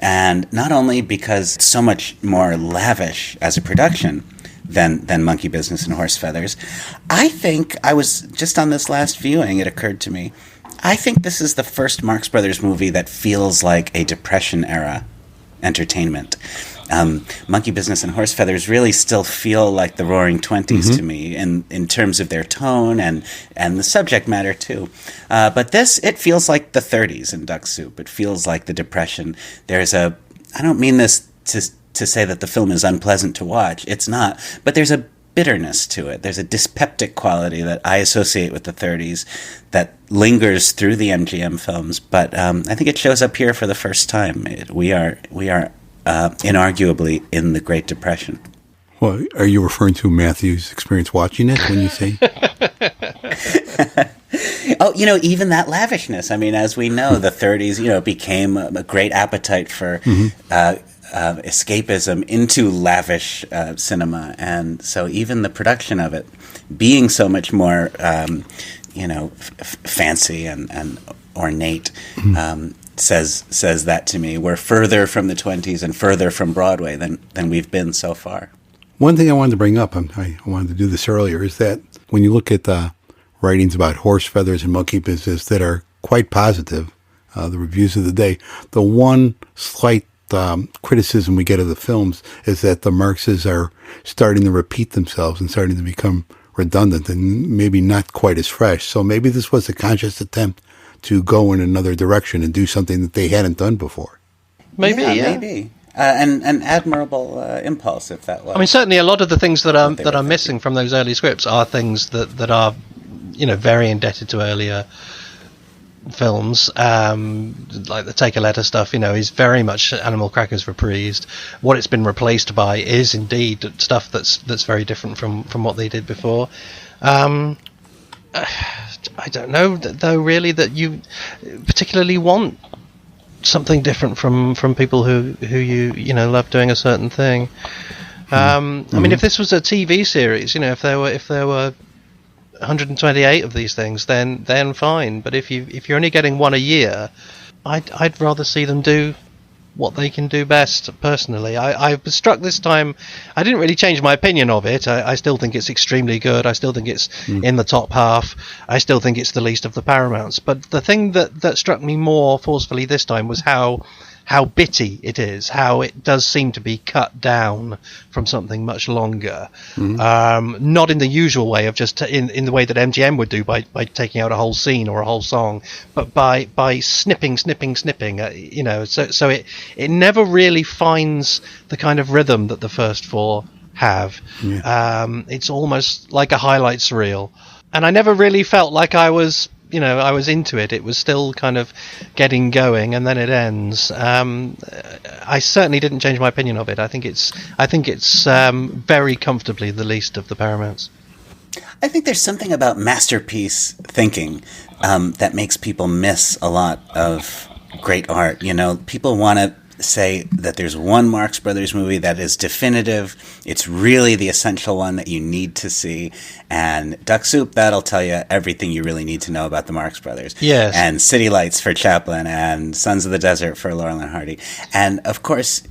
And not only because it's so much more lavish as a production than Monkey Business and Horse Feathers, I think I was, just on this last viewing, it occurred to me, I think this is the first Marx Brothers movie that feels like a Depression-era entertainment. Monkey Business and Horse Feathers really still feel like the Roaring Twenties to me in terms of their tone and the subject matter too. But this, it feels like the 30s in Duck Soup. It feels like the Depression. I don't mean this to say that the film is unpleasant to watch. It's not. But there's a bitterness to it. There's a dyspeptic quality that I associate with the 30s that lingers through the MGM films. But I think it shows up here for the first time. We are inarguably in the Great Depression. Well, are you referring to Matthew's experience watching it when you say? Oh, even that lavishness. I mean, as we know, the 30s, became a great appetite for escapism into lavish cinema. And so even the production of it being so much more, fancy and ornate, says that to me. We're further from the 20s and further from Broadway than we've been so far. One thing I wanted to bring up, I wanted to do this earlier, is that when you look at the writings about Horse Feathers and Monkey Business that are quite positive, the reviews of the day, the one slight criticism we get of the films is that the Marxes are starting to repeat themselves and starting to become redundant and maybe not quite as fresh. So maybe this was a conscious attempt to go in another direction and do something that they hadn't done before. Maybe. And an admirable impulse, if that was. I mean, certainly a lot of the things that are missing from those early scripts are things that are, very indebted to earlier films, like the Take a Letter stuff, is very much Animal Crackers reprised. What it's been replaced by is indeed stuff that's very different from what they did before. I don't know, though, really, that you particularly want something different from people who you love doing a certain thing. I mean, if this was a TV series, if there were 128 of these things, then fine. But if you're only getting one a year, I'd rather see them do what they can do best. Personally, I was struck this time. I didn't really change my opinion of it. I still think it's extremely good. I still think it's in the top half. I still think it's the least of the Paramounts. But the thing that struck me more forcefully this time was how bitty it is, how it does seem to be cut down from something much longer. Not in the usual way of just in the way that MGM would do by taking out a whole scene or a whole song, but by snipping. So it never really finds the kind of rhythm that the first four have. It's almost like a highlights reel, and I never really felt like I was into it. It was still kind of getting going, and then it ends. I certainly didn't change my opinion of it. I think it's very comfortably the least of the Paramounts. I think there's something about masterpiece thinking that makes people miss a lot of great art. People want to say that there's one Marx Brothers movie that is definitive. It's really the essential one that you need to see. And Duck Soup, that'll tell you everything you really need to know about the Marx Brothers. Yes. And City Lights for Chaplin and Sons of the Desert for Laurel and Hardy. And, of course,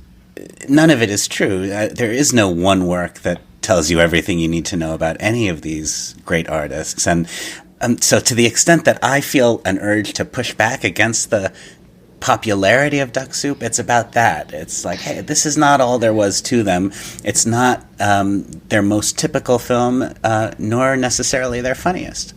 none of it is true. There is no one work that tells you everything you need to know about any of these great artists. And so to the extent that I feel an urge to push back against the popularity of Duck Soup, it's about that. It's like, hey, this is not all there was to them. It's not their most typical film, nor necessarily their funniest.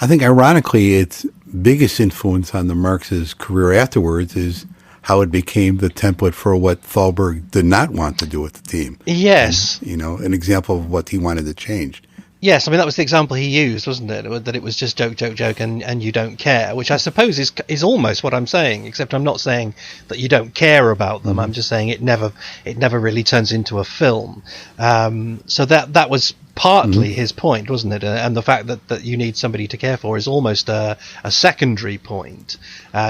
I think, ironically, its biggest influence on the Marx's career afterwards is how it became the template for what Thalberg did not want to do with the team. Yes. And, an example of what he wanted to change. Yes, I mean that was the example he used, wasn't it? That it was just joke, and you don't care, which I suppose is almost what I'm saying. Except I'm not saying that you don't care about them. I'm just saying it never really turns into a film. So that was partly his point, wasn't it? And the fact that you need somebody to care for is almost a secondary point.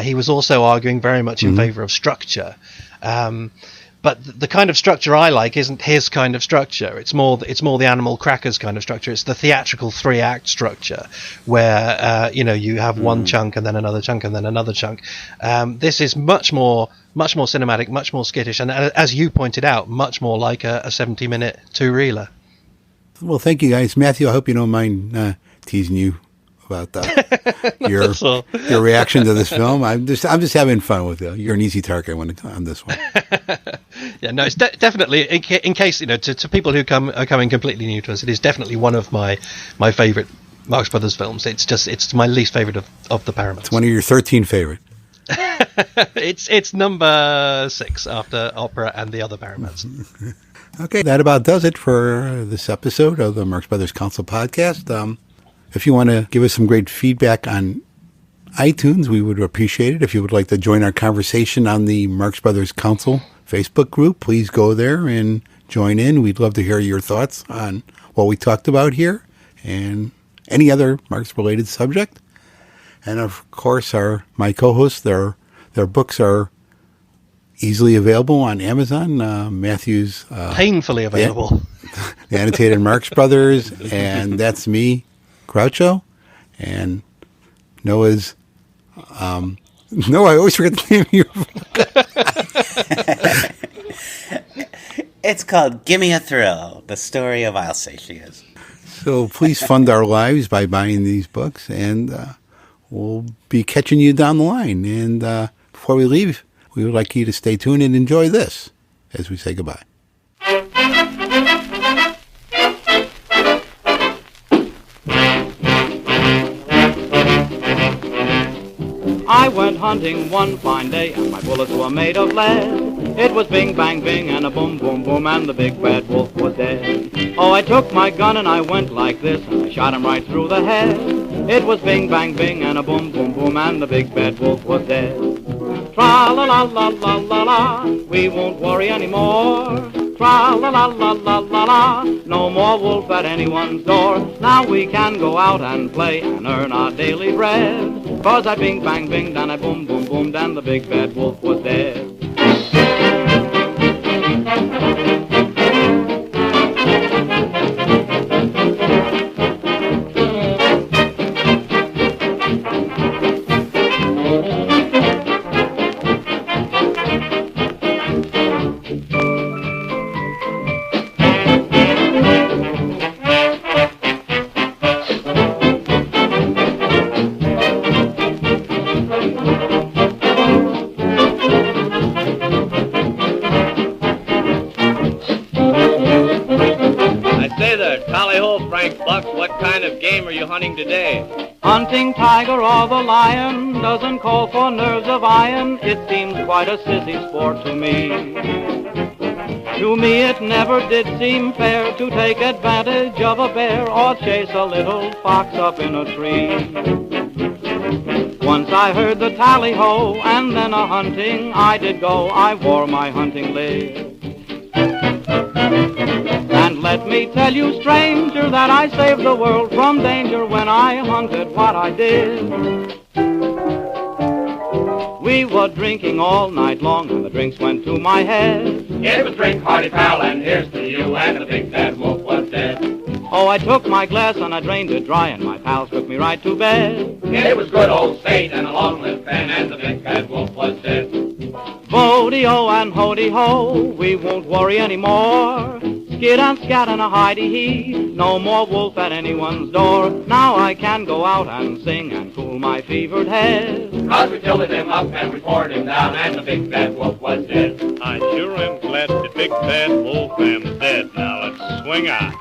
He was also arguing very much in favour of structure. But the kind of structure I like isn't his kind of structure. It's more the Animal Crackers kind of structure. It's the theatrical 3-act structure where you have one chunk and then another chunk and then another chunk. This is much more cinematic, much more skittish, and as you pointed out, much more like a 70-minute two-reeler. Well, thank you guys, Matthew. I hope you don't mind teasing you about your reaction to this film. I'm just having fun with you. You're an easy target on this one. Yeah, no, it's definitely in case to people who are coming completely new to us. It is definitely one of my favorite Marx Brothers films. It's my least favorite of the Paramounts. It's one of your 13 favorite. It's number 6 after Opera and the other Paramounts. Okay, that about does it for this episode of the Marx Brothers Council podcast. If you want to give us some great feedback on iTunes, we would appreciate it. If you would like to join our conversation on the Marx Brothers Council Facebook group, please go there and join in. We'd love to hear your thoughts on what we talked about here and any other Marx-related subject. And, of course, my co-hosts, their books are easily available on Amazon. Matthew's... painfully available. The Annotated Marx Brothers, and that's me, Groucho, and Noah's... Noah, I always forget the name of your book. It's called Gimme a Thrill, the story of I'll Say She Is. So please fund our lives by buying these books, and we'll be catching you down the line. And before we leave, we would like you to stay tuned and enjoy this as we say goodbye. I went hunting one fine day, and my bullets were made of lead. It was bing, bang, bing, and a boom, boom, boom, and the big bad wolf was dead. Oh, I took my gun and I went like this, and I shot him right through the head. It was bing, bang, bing, and a boom, boom, boom, and the big bad wolf was dead. Tra-la-la-la-la-la-la, we won't worry anymore. Tra-la-la-la-la-la-la, no more wolf at anyone's door. Now we can go out and play and earn our daily bread. 'Cause I bing, bang, bing, and I boom, boom, boom, and the big bad wolf was dead. Hunting today. Hunting tiger or the lion doesn't call for nerves of iron. It seems quite a sissy sport to me. To me it never did seem fair to take advantage of a bear or chase a little fox up in a tree. Once I heard the tally-ho and then a hunting I did go. I wore my hunting lid. And let me tell you, stranger, that I saved the world from danger when I hunted what I did. We were drinking all night long and the drinks went to my head. It was drink, hearty pal, and here's to you, and the big bad wolf was dead. Oh, I took my glass and I drained it dry and my pals took me right to bed. It was good old state and a long-lived Ben, and the big bad wolf was dead. Vo-de-oh and ho-de-ho, we won't worry anymore. Skid and scat and a hidey-hee, no more wolf at anyone's door. Now I can go out and sing and cool my fevered head. 'Cause we tilted him up and we poured him down, and the big bad wolf was dead. I sure am glad the big bad wolf am dead. Now let's swing out.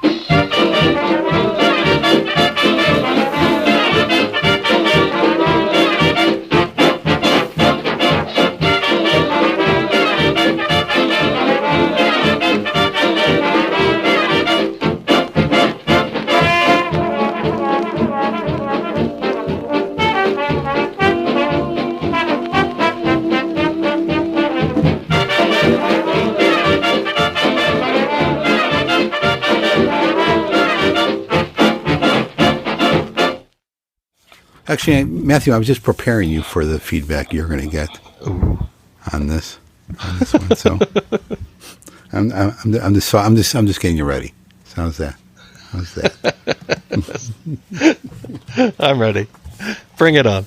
Actually, Matthew, I was just preparing you for the feedback you're going to get on this one. So I'm just getting you ready. So how's that? I'm ready. Bring it on.